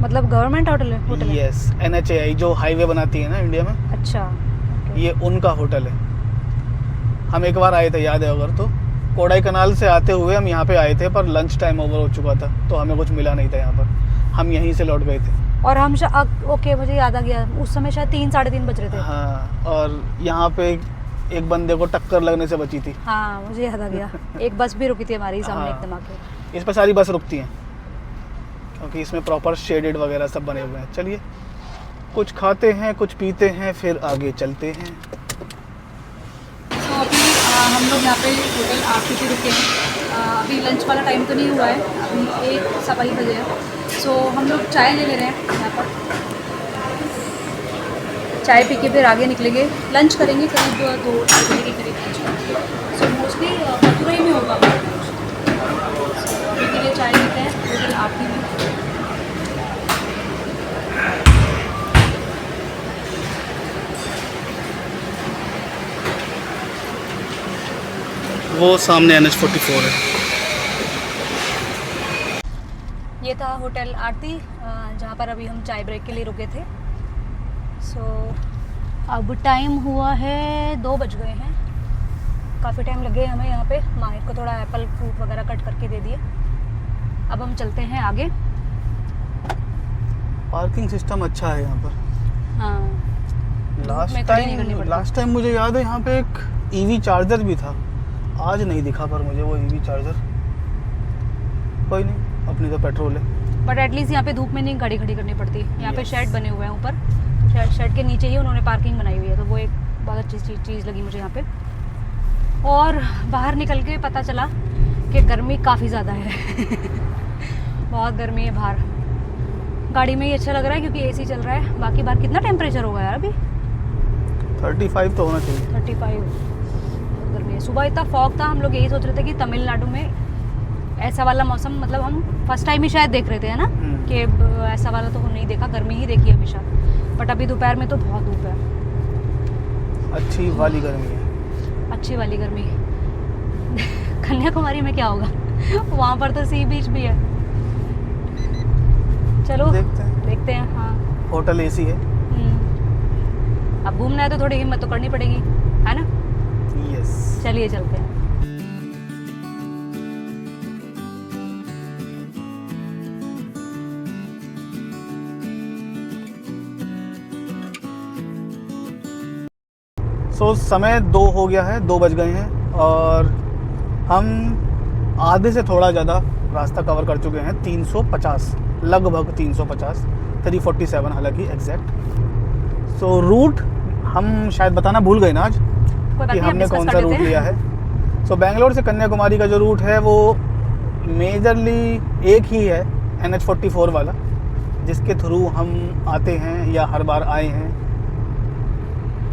मतलब गवर्नमेंट होटल है? यस, NHAI जो हाईवे बनाती है ना इंडिया में, अच्छा, ये उनका होटल है। हम एक बार आए थे, याद है अगर तो, कोडाईकनाल से आते हुए हम यहाँ पे आए थे, पर लंच टाइम ओवर हो चुका था तो हमें कुछ मिला नहीं था यहाँ पर, हम यहीं से लौट गए थे। और हम ओके मुझे याद आ गया, उस समय शायद 3-3:30 बज रहे थे। हाँ, और यहाँ पे एक बंदे को टक्कर लगने से बची थी। हाँ मुझे याद आ गया, एक बस भी रुकी थी हमारी सामने हाँ। एकदम आके। इस पर सारी बस रुकती हैं क्योंकि इसमें प्रॉपर शेडेड वगैरह सब बने हुए हैं। चलिए कुछ खाते हैं, कुछ पीते हैं, फिर आगे चलते हैं। तो अभी हम लोग यहाँ पे होटल आरती पे रुके हैं। अभी लंच वाला टाइम तो नहीं हुआ है, अभी 1-1:15 बजे है। सो हम लोग चाय ले रहे हैं यहाँ पर, चाय पी के फिर आगे निकलेंगे, लंच करेंगे करीब 2-2 बजे के करीब लंच करेंगे। सो मोस्टली मथुरई में होगा हमारा लंच। सो अभी के लिए चाय पीते हैं होटल आरती में। वो सामने NH44 है। ये था होटल आरती, जहाँ पर अभी हम चाय ब्रेक के लिए रुके थे। सो अब टाइम हुआ है 2 बज गए हैं, काफ़ी टाइम लगे हमें यहाँ पे। माहिर को थोड़ा एप्पल फ्रूट वगैरह कट करके दे दिए। अब हम चलते हैं आगे। पार्किंग सिस्टम अच्छा है यहाँ पर। हाँ, लास्ट टाइम मुझे याद है यहाँ पे एक EV चार्जर भी था, आज नहीं दिखा पर मुझे वो EV चार्जर। कोई नहीं, अपनी तो पेट्रोल है। बट एटलीस्ट यहाँ पे धूप में नहीं गाड़ी खड़ी करनी पड़ती। यहाँ पे शेड बने हुए हैं ऊपर, शेड के नीचे ही उन्होंने पार्किंग बनाई हुई है, तो वो एक बहुत अच्छी चीज़ लगी मुझे यहाँ पे। और बाहर निकल के पता चला कि गर्मी काफ़ी ज़्यादा है बहुत गर्मी है बाहर। गाड़ी में ही अच्छा लग रहा है क्योंकि AC चल रहा है। बाकी बाहर कितना टेम्परेचर होगा यार अभी? 35 तो होना चाहिए। 35, गर्मी है। सुबह इतना फॉग था, हम लोग यही सोच रहे थे कि तमिलनाडु में ऐसा वाला मौसम, मतलब हम फर्स्ट टाइम ही शायद देख रहे थे, है ना, कि ऐसा वाला तो नहीं देखा, गर्मी ही देखी हमेशा। बट अभी दोपहर में तो बहुत धूप है, अच्छी वाली गर्मी है, अच्छी वाली गर्मी। कन्याकुमारी में क्या होगा वहाँ पर तो सी बीच भी है। चलो देखते हैं। हाँ, होटल AC है। अब घूमना है तो थोड़ी हिम्मत तो करनी पड़ेगी, है ना। यस, चलिए चलते हैं। सो समय 2 हो गया है, 2 बज गए हैं और हम आधे से थोड़ा ज़्यादा रास्ता कवर कर चुके हैं। 350, लगभग 350, 347 हालांकि एग्जैक्ट। सो रूट हम शायद बताना भूल गए ना आज कि हमने कौन सा रूट लिया है। सो बेंगलोर से कन्याकुमारी का जो रूट है वो मेजरली एक ही है, NH44 वाला, जिसके थ्रू हम आते हैं या हर बार आए हैं।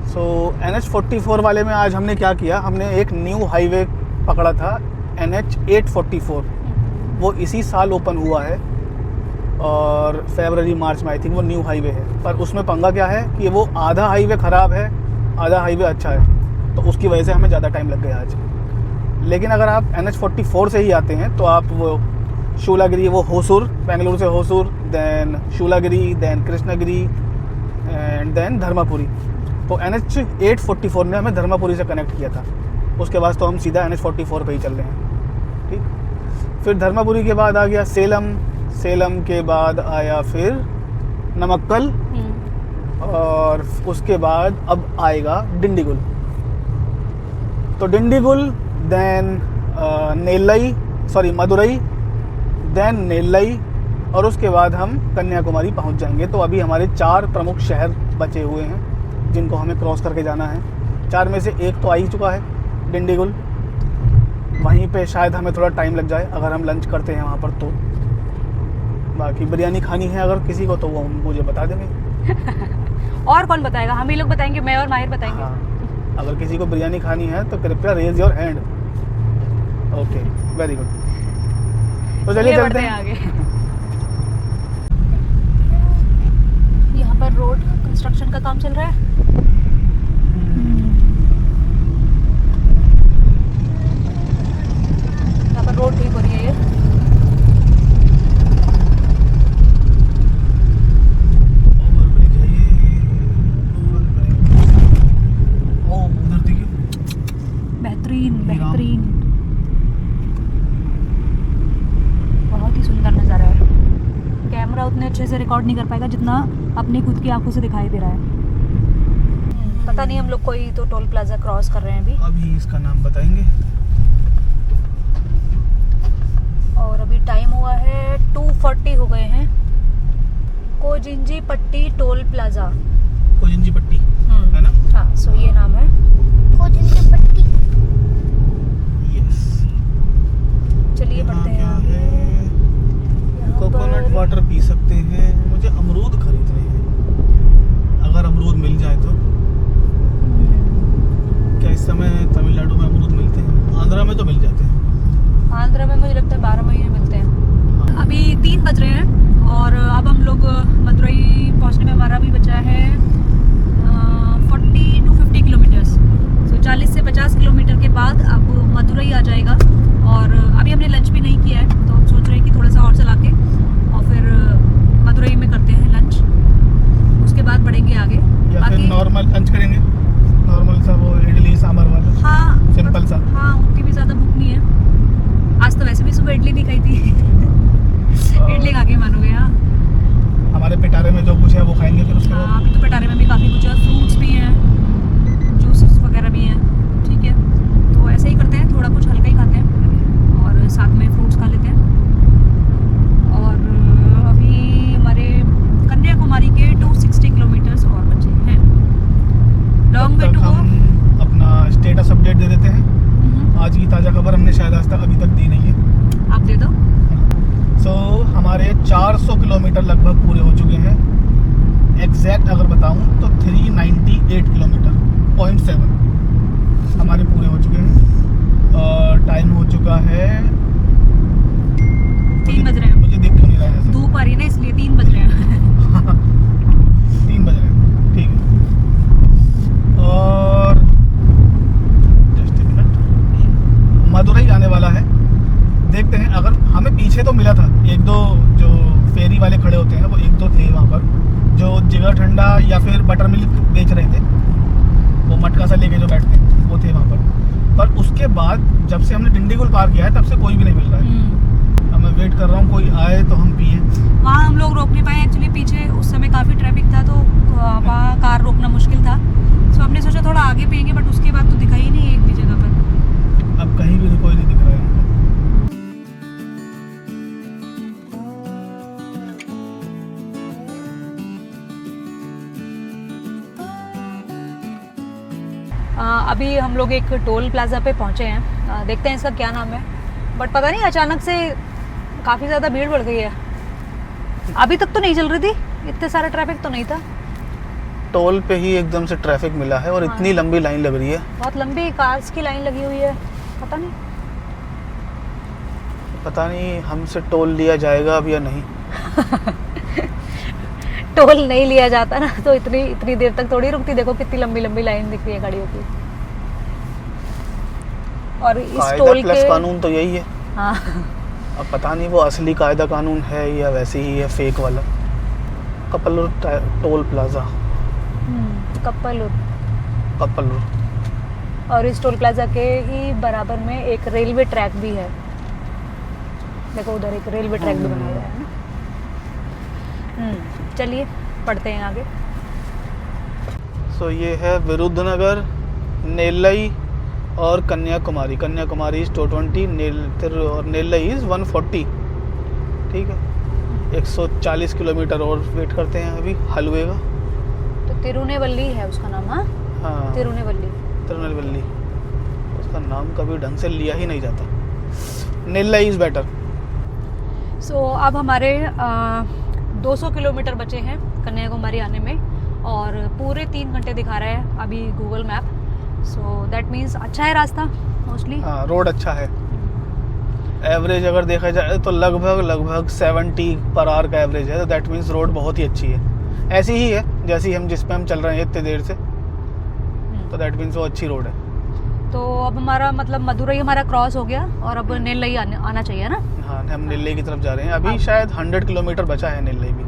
सो NH44 वाले में आज हमने क्या किया, हमने एक न्यू हाईवे पकड़ा था, NH844। वो इसी साल ओपन हुआ है और फरवरी मार्च में आई थिंक वो न्यू हाईवे है। पर उसमें पंगा क्या है कि वो आधा हाईवे ख़राब है, आधा हाईवे अच्छा है, तो उसकी वजह से हमें ज़्यादा टाइम लग गया आज। लेकिन अगर आप NH44 से ही आते हैं तो आप वो शूलागिरी, वो होसूर, बेंगलुरु से Hosur, then Shoolagiri, then Krishnagiri and then Dharmapuri. तो NH844 ने हमें धर्मापुरी से कनेक्ट किया था। उसके बाद तो हम सीधा NH44 पे ही चल रहे हैं। ठीक, फिर धर्मापुरी के बाद आ गया सेलम, सेलम के बाद आया फिर नमक्कल, और उसके बाद अब आएगा डिंडीगुल। तो Dindigul, then Nellai, sorry Madurai, then Nellai, और उसके बाद हम कन्याकुमारी पहुंच जाएंगे। तो अभी हमारे 4 प्रमुख शहर बचे हुए हैं जिनको हमें क्रॉस करके जाना है। 4 में से एक तो आ ही चुका है, डिंडीगुल। वहीं पे शायद हमें थोड़ा टाइम लग जाए अगर हम लंच करते हैं वहाँ पर तो। बाकी बिरयानी खानी है अगर किसी को तो वो मुझे बता देंगे। और कौन बताएगा? हम ही लोग बताएंगे, मैं और माहिर बताएंगे। हाँ, अगर किसी को बिरयानी खानी है तो कृपया raise your hand. Okay, very good. तो चलिए चलते हैं आगे। यहाँ पर रोड कंस्ट्रक्शन का काम चल रहा है। यहाँ पर रोड ठीक हो रही है ये। बेहतरीन बेहतरीन, बहुत ही सुंदर नज़ारा है। कैमरा उतने अच्छे से रिकॉर्ड नहीं कर पाएगा जितना अपनी खुद की आंखों से दिखाई दे रहा है। पता नहीं, हम लोग कोई तो टोल प्लाजा क्रॉस कर रहे हैं अभी इसका नाम बताएंगे। और अभी टाइम हुआ है 2:40 हो गए हैं। कोजिंजी पट्टी टोल प्लाजा, कोजिंजी पट्टी है ना? हाँ, सो ये नाम है। कोजिंजी पट्टी। यस, चलिए पढ़ते हैं आगे। यहाँ कोकोनट पर वाटर पी सकते हैं। मुझे अमरूद खरीदने हैं, अगर अमरूद मिल जाए तो। क्या इस समय तमिलनाडु में अमरूद मिलते हैं? आंध्रा में तो मिल जाते हैं। आंध्रा में मुझे लगता है 12 महीने मिलते हैं। अभी 3 बज रहे हैं और अब हम लोग मदुरई पहुंचने में हमारा भी बचा है 40 to 50 किलोमीटर्स। तो 40 से 50 किलोमीटर के बाद अब मदुरई आ जाएगा। और अभी हमने लंच भी नहीं किया है, तो हम सोच रहे हैं कि थोड़ा सा और चला के और फिर मदुरई में करते हैं लंच, उसके बाद बढ़ेंगे आगे। या फिर नॉर्मल लंच करेंगे, नॉर्मल सा वो इडली सांभर वाला। हाँ, सिंपल सा। हाँ, उतनी भी ज़्यादा भूख नहीं है। आज तो वैसे भी सुबह इडली नहीं खाई थी। इडली खा के मानोगे? हाँ, हमारे पिटारे में जो कुछ है वो खाएंगे फिर उसके बाद। अभी तो पिटारे में भी काफ़ी कुछ है, फ्रूट्स भी हैं, जूसेस वगैरह भी हैं। ठीक है, तो ऐसे ही करते हैं, थोड़ा कुछ हल्का ही खाते हैं और साथ में फ्रूट्स खा लेते हैं। और अभी हमारे कन्याकुमारी के 260 किलोमीटर्स और बचे हैं। Long way to go. अपना स्टेटस अपडेट दे देते हैं। आज की ताज़ा खबर हमने शायद आज तक अभी तक दी नहीं है, आप दे दो। सो हमारे 400 किलोमीटर लगभग पूरे हो चुके हैं। एग्जैक्ट अगर बताऊं तो 398 किलोमीटर 0.7 हमारे पूरे हो चुके हैं। और टाइम हो चुका है 3 बज रहे हैं। मुझे दिख नहीं रहा है, धूप आ रही है ना, इसलिए 3 बज रहे हैं। 3 बज रहे हैं। ठीक है, और जस्ट अ मिनट, मदुरई आने वाला है। देखते हैं, अगर हमें पीछे तो मिला था 1-2 जो फेरी वाले खड़े होते हैं, वो 1-2 थे वहाँ पर जो जिगर ठंडा या फिर बटर मिल्क बेच रहे थे, वो मटका सा लेके जो बैठते हैं वो थे वहाँ पर उसके बाद जब से हमने डिंडीगुल पार किया है तब से कोई भी नहीं मिल रहा है। अब मैं वेट कर रहा हूँ कोई आए तो हम पिए। वहाँ हम लोग रोक नहीं पाए एक्चुअली, पीछे उस समय काफ़ी ट्रैफिक था, तो वहाँ कार रोकना मुश्किल था। सो हमने सोचा थोड़ा आगे पिएंगे, बट उसके बाद तो दिखा ही नहीं एक भी जगह पर। अब कहीं भी कोई नहीं दिख रहा है हमको। अभी हम लोग एक टोल प्लाजा पे पहुंचे हैं। देखते हैं इसका क्या नाम है, बट पता नहीं अचानक से काफ़ी ज़्यादा भीड़ बढ़ गई है। अभी तक तो नहीं चल रही थी, इतने सारा ट्रैफिक तो नहीं था। टोल पे ही एकदम से ट्रैफिक मिला है और हाँ। इतनी लंबी लाइन लग रही है। बहुत लंबी कार्स की लाइन लगी हुई है, पता नहीं हमसे टोल लिया जाएगा अब या नहीं। टोल नहीं लिया जाता ना तो इतनी देर तक थोड़ी रुकती। देखो कितनी लंबी लंबी लाइन दिख रही है गाड़ियों की। और इस टोल प्लस के कानून तो यही है। हाँ, अब पता नहीं वो असली कायदा कानून है या वैसे ही है फेक वाला। कपलुर टोल प्लाजा, कपलुर। कपलुर। और इस टोल प्लाजा के ही बराबर में एक रेलवे ट्रैक भी है। देखो उधर एक रेलवे ट्रैक भी बना हुआ है ना। चलिए पढ़ते हैं आगे। सो ये है विरुद्धनगर, नेल्लई और कन्याकुमारी। कन्याकुमारी इज 220 और नेल्लई इज 140। ठीक है, 140 किलोमीटर और वेट करते हैं अभी हलवे का। तो तिरुनेवल्ली है उसका नाम। हाँ, तिरुनेवल्ली। उसका नाम कभी ढंग से लिया ही नहीं जाता। Nellai is better. सो अब हमारे 200 किलोमीटर बचे हैं कन्याकुमारी आने में और पूरे 3 घंटे दिखा रहा है अभी Google map. So that means अच्छा है रास्ता मोस्टली। हाँ, रोड अच्छा है। एवरेज अगर देखा जाए तो लगभग 70 पर आवर का एवरेज है। तो दैट मीन्स रोड बहुत ही अच्छी है। ऐसी ही है जैसी हम जिस पे हम चल रहे हैं इतनी देर से। तो दैट मीन्स वो अच्छी रोड है। तो अब हमारा मतलब मदुरई हमारा क्रॉस हो गया और अब नेल्लई आना चाहिए ना। हाँ, हम नेल्लई की तरफ जा रहे हैं अभी। शायद 100 किलोमीटर बचा है नेल्लई भी।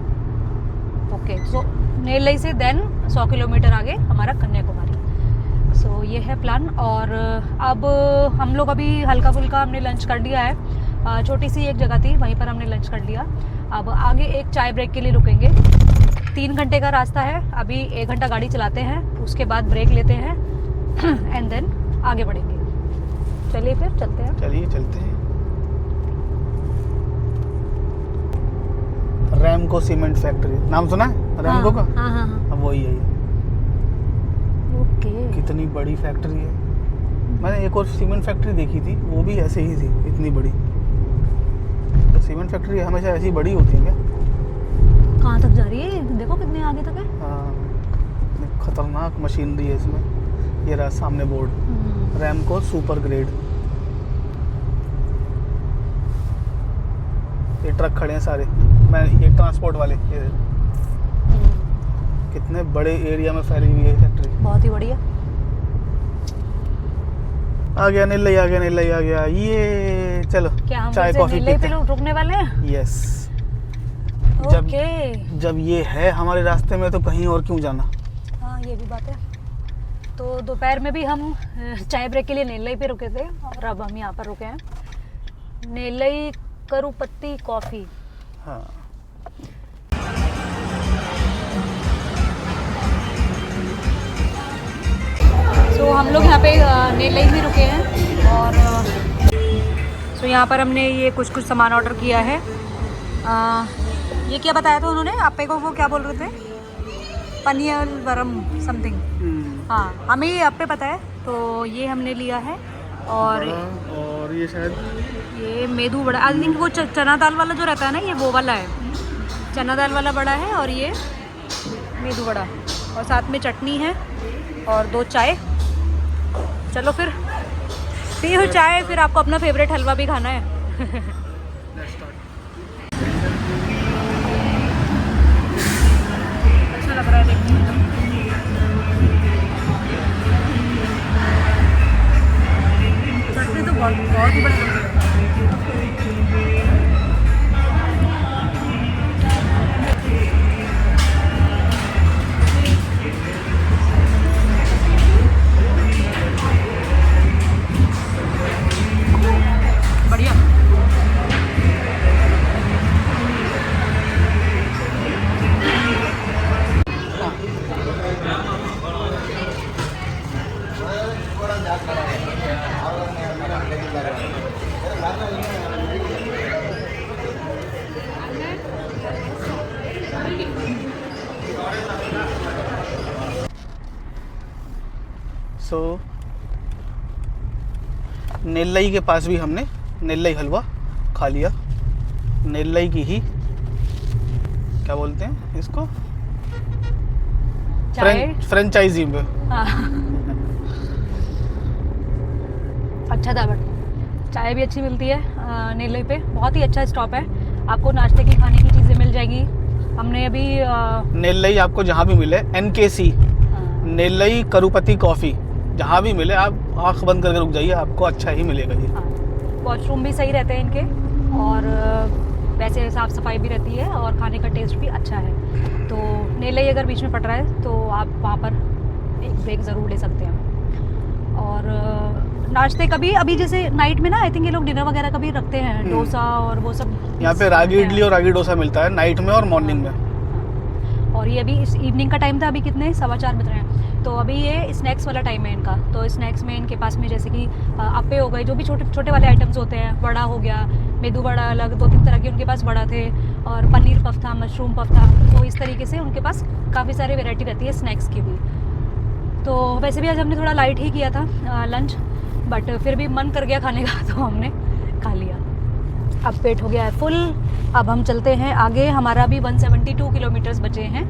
ओके, सो नेल्लई से देन 100 किलोमीटर आगे हमारा कन्याकुमारी। सो ये है प्लान। और अब हम लोग अभी हल्का फुल्का हमने लंच कर लिया है। छोटी सी एक जगह थी वहीं पर हमने लंच कर लिया। अब आगे एक चाय ब्रेक के लिए रुकेंगे। 3 घंटे का रास्ता है। अभी 1 घंटा गाड़ी चलाते हैं, उसके बाद ब्रेक लेते हैं एंड देन आगे बढ़ेंगे। चलिए फिर चलते हैं। चलिए चलते हैं। रैमको सीमेंट फैक्ट्री नाम सुना है? रैमको का? हाँ। अब वही है ये। ओके। कितनी बड़ी फैक्ट्री है। मैंने एक और सीमेंट फैक्ट्री देखी थी, वो भी ऐसे ही थी, इतनी बड़ी। तो सीमेंट फैक्ट्री हमेशा ऐसी बड़ी होती है क्या? कहाँ तक जा रही है? देखो कितने आगे तक है। हाँ, खतरनाक मशीनरी है इसमें। ये रहा सामने बोर्ड, रैमको सुपर ग्रेड। ये ट्रक खड़े हैं सारे। ये ट्रांसपोर्ट वाले। ये कितने बड़े एरिया में फैली हुई है फैक्ट्री। बहुत ही बढ़िया। आ गया नेल्लई, आ गया। ये चलो क्या हम चाय कॉफी नेल्लई पीते पे हैं। रुकने वाले हैं? यस। जब ये है हमारे रास्ते में तो कहीं और क्यों जाना। हाँ, ये भी बात है। तो दोपहर में भी हम चाय ब्रेक के लिए नेल्लई पे रुके थे और अब हम यहाँ पर रुके हैं। नेल्लई करुपत्ती कॉफी। हाँ। तो हम लोग यहाँ पे नेल्लई में रुके हैं और सो यहाँ पर हमने ये कुछ सामान ऑर्डर किया है। ये क्या बताया था उन्होंने? आपे को वो क्या बोल रहे थे? पनियल वरम समथिंग। हाँ, हमें ये आपे पता है। तो ये हमने लिया है और ये शायद ये मेदू बड़ा, आई थिंक वो चना दाल वाला जो रहता है ना, ये वो वाला है। चना दाल वाला बड़ा है और ये मेदू बड़ा, और साथ में चटनी है और 2 चाय। चलो फिर पियो चाय, फिर आपको अपना फेवरेट हलवा भी खाना है। अच्छा लग रहा है देखने में। चटनी तो बहुत ही बढ़िया। बढ़िया। सो नेल्लई के पास भी हमने नेल्लई हलवा खा लिया। नेल्लई की ही क्या बोलते हैं इसको, फ्रेंचाइजी में। हाँ। अच्छा था, बट चाय भी अच्छी मिलती है नेल्लई पे। बहुत ही अच्छा स्टॉप है, आपको नाश्ते की खाने की चीज़ें मिल जाएगी। हमने अभी नेल्लई आपको जहाँ भी मिले, NKC नेल्लई करुपति कॉफ़ी जहाँ भी मिले आप आँख बंद करके रुक जाइए, आपको अच्छा ही मिलेगा ये। वॉशरूम भी सही रहते हैं इनके और वैसे साफ़ सफाई भी रहती है और खाने का टेस्ट भी अच्छा है। तो नेल्लई अगर बीच में पड़ रहा है तो आप वहाँ पर एक ब्रेक ज़रूर ले सकते हैं। और नाश्ते कभी अभी जैसे नाइट में ना आई थिंक ये लोग डिनर वगैरह कभी रखते हैं, डोसा और वो सब यहाँ पे रागी इडली और रागी डोसा मिलता है नाइट में और मॉर्निंग में। और ये अभी इस इवनिंग का टाइम था, अभी कितने 4:15 बज रहे हैं, तो अभी ये स्नैक्स वाला टाइम है इनका। तो स्नैक्स में इनके पास में जैसे कि अप्पे हो गए, जो भी छोटे छोटे वाले आइटम्स होते हैं, वड़ा हो गया, मेदू वड़ा अलग, 2-3 तरह के उनके पास वड़ा थे, और पनीर पफ था, मशरूम पफ था। तो इस तरीके से उनके पास काफ़ी सारी वेराइटी रहती है स्नैक्स की भी। तो वैसे भी आज हमने थोड़ा लाइट ही किया था लंच, बट फिर भी मन कर गया खाने का तो हमने खा लिया। अब पेट हो गया है फुल। अब हम चलते हैं आगे, हमारा भी 172 किलोमीटर्स बचे हैं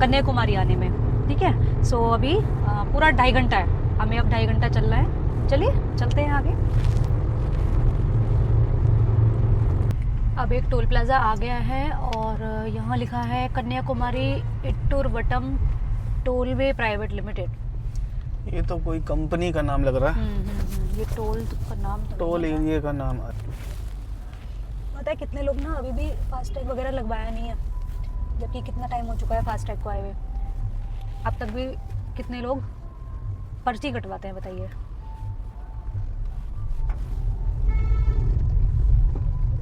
कन्याकुमारी आने में, ठीक है। सो अभी पूरा 2.5 घंटा है, हमें अब 2.5 घंटा चलना है। चलिए चलते हैं आगे। अब एक टोल प्लाजा आ गया है और यहाँ लिखा है कन्याकुमारी इट्टूरवट्टम टोलवे प्राइवेट लिमिटेड। ये तो कोई कंपनी का नाम लग रहा है। ये टोल का नाम तो टोल नहीं एरिया का नाम। पता है कितने लोग ना अभी भी फास्टैग वगैरह लगवाया नहीं है, जबकि कितना टाइम हो चुका है फास्टैग को आए हुए, अब तक भी कितने लोग पर्ची कटवाते हैं बताइए।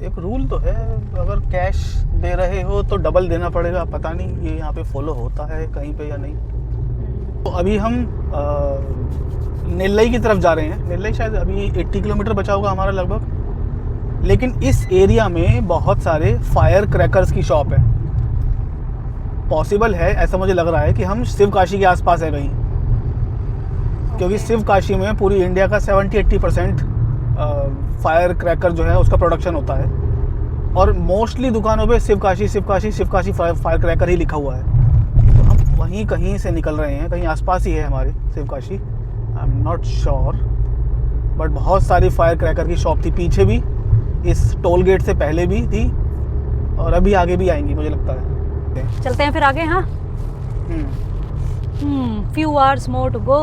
एक रूल तो है, अगर कैश दे रहे हो तो डबल देना पड़ेगा। पता नहीं ये यहाँ पे फॉलो होता है कहीं पे या नहीं। तो अभी हम नेल्लई की तरफ जा रहे हैं। नेल्लई शायद अभी 80 किलोमीटर बचा होगा हमारा लगभग। लेकिन इस एरिया में बहुत सारे फायर क्रैकर्स की शॉप है। पॉसिबल है, ऐसा मुझे लग रहा है कि हम शिवकाशी के आसपास है कहीं, क्योंकि शिवकाशी में पूरी इंडिया का 70-80% फायर क्रैकर जो है उसका प्रोडक्शन होता है, और मोस्टली दुकानों पे शिवकाशी शिवकाशी शिवकाशी फायर क्रैकर ही लिखा हुआ है। तो हम वहीं कहीं से निकल रहे हैं, कहीं आसपास ही है हमारे Sivakasi, I am not sure, but बहुत सारी फायर क्रैकर की शॉप थी पीछे भी, इस टोल गेट से पहले भी थी, और अभी आगे भी आएंगी मुझे लगता है। चलते हैं फिर आगे। हाँ, few hours more to go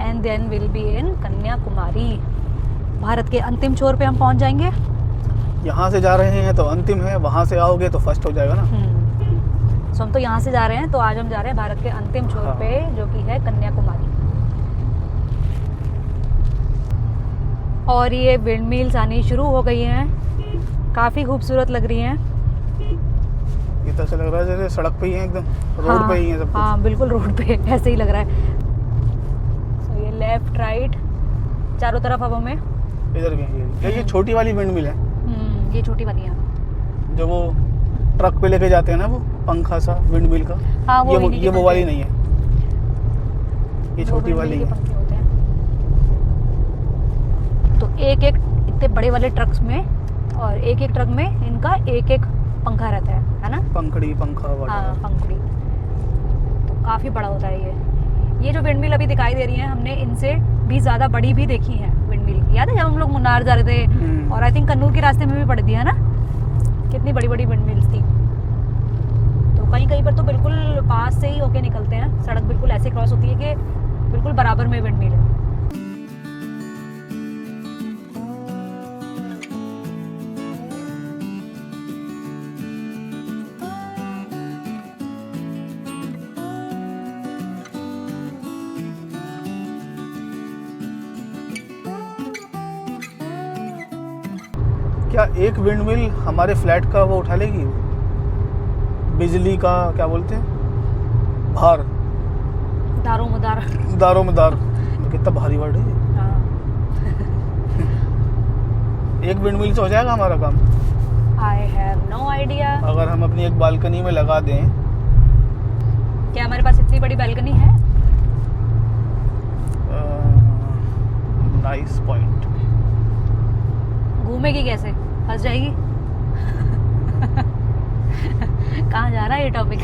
and then we'll be in Kanyakumari. Bharat के अंतिम छोर पे हम पहुंच जाएंगे। यहाँ से जा रहे हैं तो अंतिम है, वहाँ से आओगे तो फर्स्ट हो जाएगा ना। सो हम तो यहाँ से जा रहे हैं, तो आज हम जा रहे हैं भारत के अंतिम छोर पे, जो कि है कन्याकुमारी। और ये विंड मिल्स आनी शुरू हो गई हैं, काफ़ी खूबसूरत लग रही हैं। ये तो ऐसा लग रहा है जैसे सड़क पे ही है, एकदम रोड पे ही है सब कुछ। हाँ बिल्कुल रोड पे ऐसे ही लग रहा है। तो ये लेफ्ट राइट चारों तरफ अब हमें इधर भी ये छोटी वाली विंड मिल है। ये छोटी वाली है जो वो ट्रक पे लेके जाते हैं ना, वो पंखा सा विंड मिल का। हाँ, वो ये वो वाली नहीं है, ये छोटी वाली है। होते हैं। तो एक एक इतने बड़े वाले ट्रक्स में, और एक एक ट्रक में इनका एक एक पंखा रहता है ना, पंखड़ी पंखा। हाँ पंखड़ी। तो काफी बड़ा होता है ये जो विंड मिल अभी दिखाई दे रही है, हमने इनसे भी ज्यादा बड़ी भी देखी है विंड मिल। याद है जब हम लोग मुन्नार जा रहे थे, और आई थिंक कन्नूर के रास्ते में भी पड़ दिया है ना, कितनी बड़ी बड़ी विंड मिल्स थी। तो कहीं कहीं पर तो बिल्कुल पास से ही होके निकलते हैं, सड़क बिल्कुल ऐसे क्रॉस होती है कि बिल्कुल बराबर में विंड मिल है। क्या एक विंड मिल हमारे फ्लैट का वो उठा लेगी, बिजली का क्या बोलते हैं, भार, दारोमदार कितना भारी वर्ड है। एक विंड मिल से हो जाएगा हमारा काम। I have no idea. अगर हम अपनी एक बालकनी में लगा दें। क्या हमारे पास इतनी बड़ी बालकनी है? Nice point. घूमेगी कैसे, फंस जाएगी। कहाँ जा रहा है ये टॉपिक?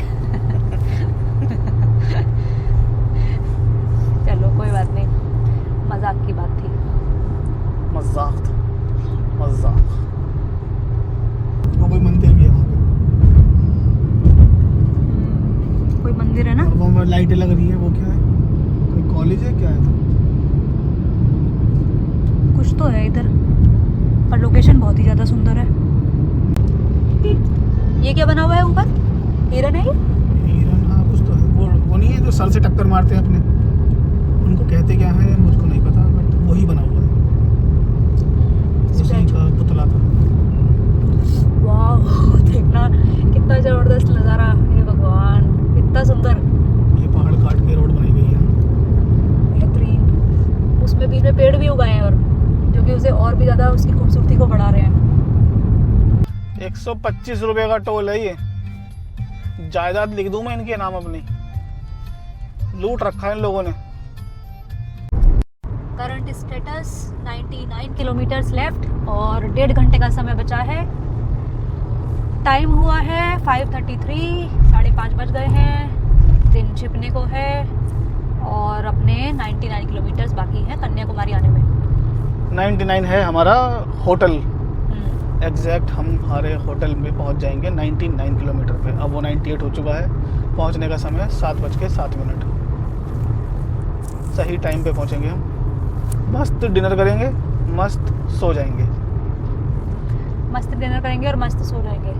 चलो कोई बात नहीं, मजाक की बात थी। मजाक कोई मंदिर भी है वहाँ पे। कोई मंदिर है ना, और वहाँ लाइटें लग रही है, वो क्या है, कोई कॉलेज है क्या है? कुछ तो है इधर, पर लोकेशन बहुत ही ज़्यादा सुंदर है। ये क्या बना हुआ है ऊपर? हिरन है ये? हिरन, हाँ कुछ तो है। वो नहीं है जो सर से टक्कर मारते हैं अपने, उनको कहते क्या है मुझको नहीं पता, बट वही बना हुआ है, उसी का पुतला था। वाह देखना कितना जबरदस्त नज़ारा, हे भगवान कितना सुंदर, ये पहाड़ काट के रोड बनाई गई है। बेहतरीन। उसमें बीच में पेड़ भी उगाए हैं और जो कि उसे और भी ज़्यादा उसकी खूबसूरती को बढ़ा रहे हैं। 125 रुपए का टोल है ये। जायदाद लिख दूं मैं इनके नाम अपनी, लूट रखा है इन लोगों ने। करंट स्टेटस 99 किलोमीटर्स लेफ्ट और 1.5 घंटे का समय बचा है। टाइम हुआ है 5:33, 5:30 बज गए हैं, दिन छिपने को है और अपने 99 किलोमीटर्स बाकी हैं कन्याकुमारी आने में। 99 है हमारा होटल, एग्जैक्ट हम हमारे होटल में पहुंच जाएंगे 99 किलोमीटर पे। अब वो 98 हो चुका है। पहुंचने का समय 7:07। सही टाइम पे पहुंचेंगे हम। मस्त डिनर करेंगे, मस्त सो जाएंगे। मस्त डिनर करेंगे और मस्त सो जाएंगे।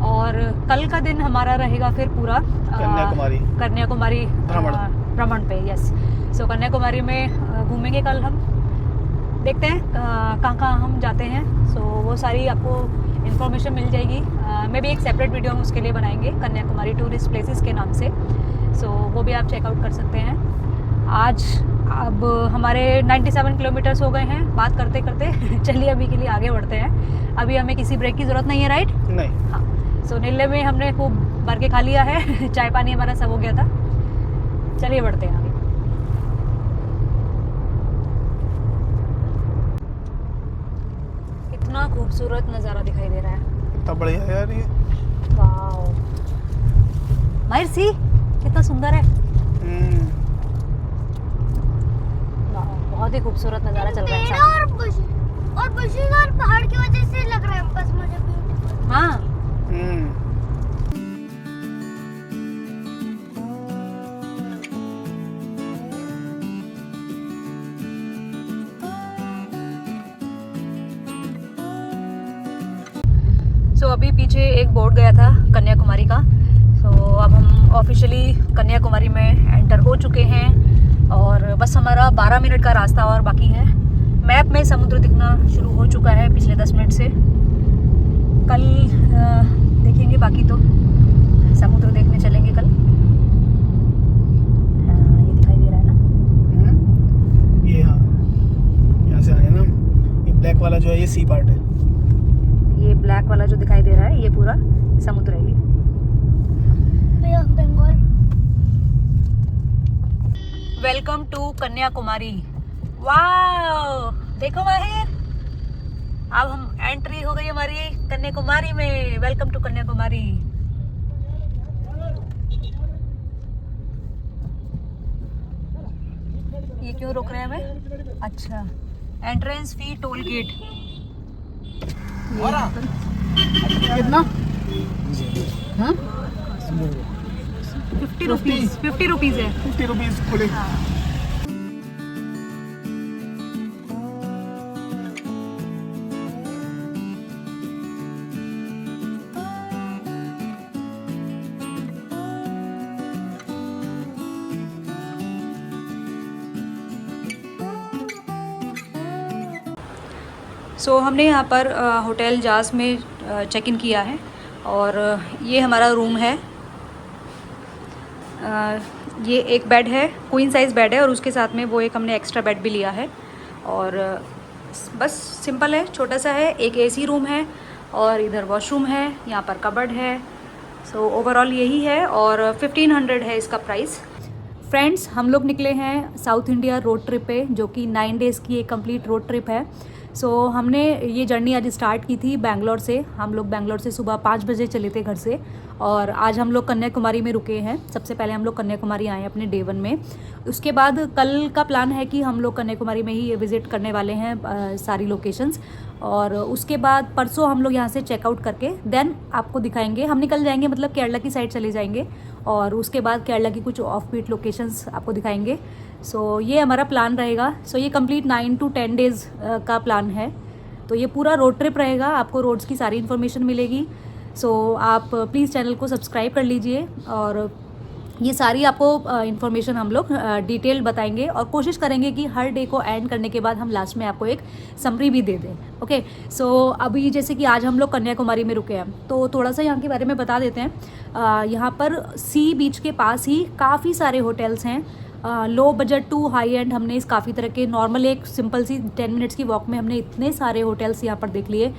और कल का दिन हमारा रहेगा फिर पूरा कन्याकुमारी भ्रमण पे। यस, सो कन्याकुमारी में घूमेंगे कल हम, देखते हैं कहाँ कहाँ हम जाते हैं। सो वो सारी आपको इन्फॉर्मेशन मिल जाएगी। मैं भी एक सेपरेट वीडियो हम उसके लिए बनाएंगे कन्याकुमारी टूरिस्ट प्लेसेस के नाम से। सो वो भी आप चेकआउट कर सकते हैं। आज अब हमारे 97 किलोमीटर्स हो गए हैं बात करते करते। चलिए अभी के लिए आगे बढ़ते हैं। अभी हमें किसी ब्रेक की ज़रूरत नहीं है, राइट? नहीं। हाँ, सो नीले में हमने खूब भर के खा लिया है। चाय पानी हमारा सब हो गया था। चलिए बढ़ते हैं आगे। कितना खूबसूरत नज़ारा दिखाई दे रहा है। कितना बढ़िया है यार ये। वाओ माहिर सी, कितना सुंदर है। बहुत ही खूबसूरत नज़ारा चल रहा है और bushes और पहाड़ की वजह से लग रहा है बस मुझे ब्यूटीफुल। हाँ। सो अभी पीछे एक बोर्ड गया था कन्याकुमारी का। सो अब हम ऑफिशियली कन्याकुमारी में एंटर हो चुके हैं और बस हमारा 12 मिनट का रास्ता और बाकी है। मैप में समुद्र दिखना शुरू हो चुका है पिछले 10 मिनट से। कल देखेंगे, बाकी तो समुद्र देखने चलेंगे कल। ये दिखाई दे रहा है ना, ये हाँ, यहाँ से आए ना। ये ब्लैक वाला जो है ये सी पार्ट है। ये ब्लैक वाला जो दिखाई दे रहा है ये पूरा समुद्र है। Bay of Bengal. Welcome to Kanyakumari. Wow देखो माहिर, अब हम एंट्री हो गई हमारी कन्याकुमारी में। Welcome to Kanyakumari. ये क्यों रोक रहे हैं हमें? अच्छा, एंट्रेंस फी टोल गेट। कितना? 50 रुपीज़। 50 रुपीज़ है। 50 रुपीज़ खुले। सो हमने यहाँ पर होटल जाज में चेक इन किया है और ये हमारा रूम है। ये एक बेड है, क्वीन साइज़ बेड है और उसके साथ में वो एक हमने एक्स्ट्रा बेड भी लिया है। और बस सिंपल है, छोटा सा है। एक एसी रूम है और इधर वॉशरूम है, यहाँ पर कबर्ड है। सो ओवरऑल यही है और 1500 है इसका प्राइस। फ्रेंड्स, हम लोग निकले हैं साउथ इंडिया रोड ट्रिप पे, जो कि 9 डेज़ की एक कंप्लीट रोड ट्रिप है। सो हमने ये जर्नी आज स्टार्ट की थी बैंगलोर से। हम लोग बैंगलोर से सुबह 5 बजे चले थे घर से और आज हम लोग कन्याकुमारी में रुके हैं। सबसे पहले हम लोग कन्याकुमारी आए अपने डे 1 में। उसके बाद कल का प्लान है कि हम लोग कन्याकुमारी में ही विज़िट करने वाले हैं सारी लोकेशंस। और उसके बाद परसों हम लोग यहाँ से चेकआउट करके देन आपको दिखाएंगे। हम निकल जाएंगे, मतलब केरला की साइड चले जाएंगे और उसके बाद केरला की कुछ ऑफ बीट लोकेशंस आपको दिखाएंगे। सो ये हमारा प्लान रहेगा। सो ये कंप्लीट 9 to 10 डेज़ का प्लान है। तो ये पूरा रोड ट्रिप रहेगा, आपको रोड्स की सारी इन्फॉर्मेशन मिलेगी। सो आप प्लीज़ चैनल को सब्सक्राइब कर लीजिए और ये सारी आपको इन्फॉर्मेशन हम लोग डिटेल बताएंगे और कोशिश करेंगे कि हर डे को एंड करने के बाद हम लास्ट में आपको एक समरी भी दे दें। ओके, सो अभी जैसे कि आज हम लोग कन्याकुमारी में रुके हैं तो थोड़ा सा यहाँ के बारे में बता देते हैं। यहाँ पर सी बीच के पास ही काफ़ी सारे होटल्स हैं। Low budget to high end हमने इस काफ़ी तरह के नॉर्मल एक सिंपल सी 10 मिनट्स की वॉक में हमने इतने सारे होटल्स यहाँ पर देख लिए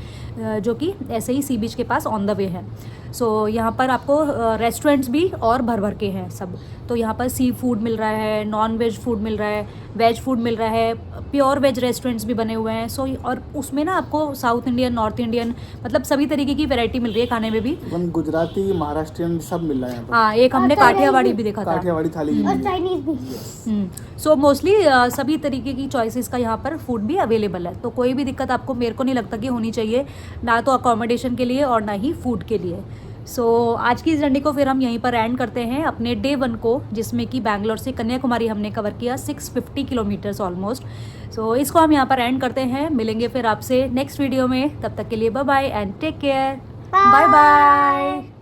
जो कि ऐसे ही सी बीच के पास ऑन द वे है। सो यहाँ पर आपको रेस्टोरेंट्स भी और भर भर के हैं सब। तो यहाँ पर सी फूड मिल रहा है, नॉन वेज फूड मिल रहा है, वेज फूड मिल रहा है, प्योर वेज रेस्टोरेंट्स भी बने हुए हैं। सो और उसमें ना आपको साउथ इंडियन, नॉर्थ इंडियन, मतलब सभी तरीके की वैरायटी मिल रही है खाने में भी। गुजराती, महाराष्ट्रियन सब मिल रहा है यहाँ पर। हाँ, एक हमने काठियावाड़ी भी देखा था, काठियावाड़ी थाली और चाइनीज भी। सो मोस्टली सभी तरीके की चॉइसेस का यहाँ पर फूड भी अवेलेबल है। तो कोई भी दिक्कत आपको, मेरे को नहीं लगता कि होनी चाहिए, ना तो अकोमोडेशन के लिए और ना ही फूड के लिए। सो आज की जर्नी को फिर हम यहीं पर एंड करते हैं अपने डे 1 को, जिसमें कि बैंगलोर से कन्याकुमारी हमने कवर किया 650 किलोमीटर्स ऑलमोस्ट। सो इसको हम यहाँ पर एंड करते हैं। मिलेंगे फिर आपसे नेक्स्ट वीडियो में, तब तक के लिए bye bye and take care. Bye bye.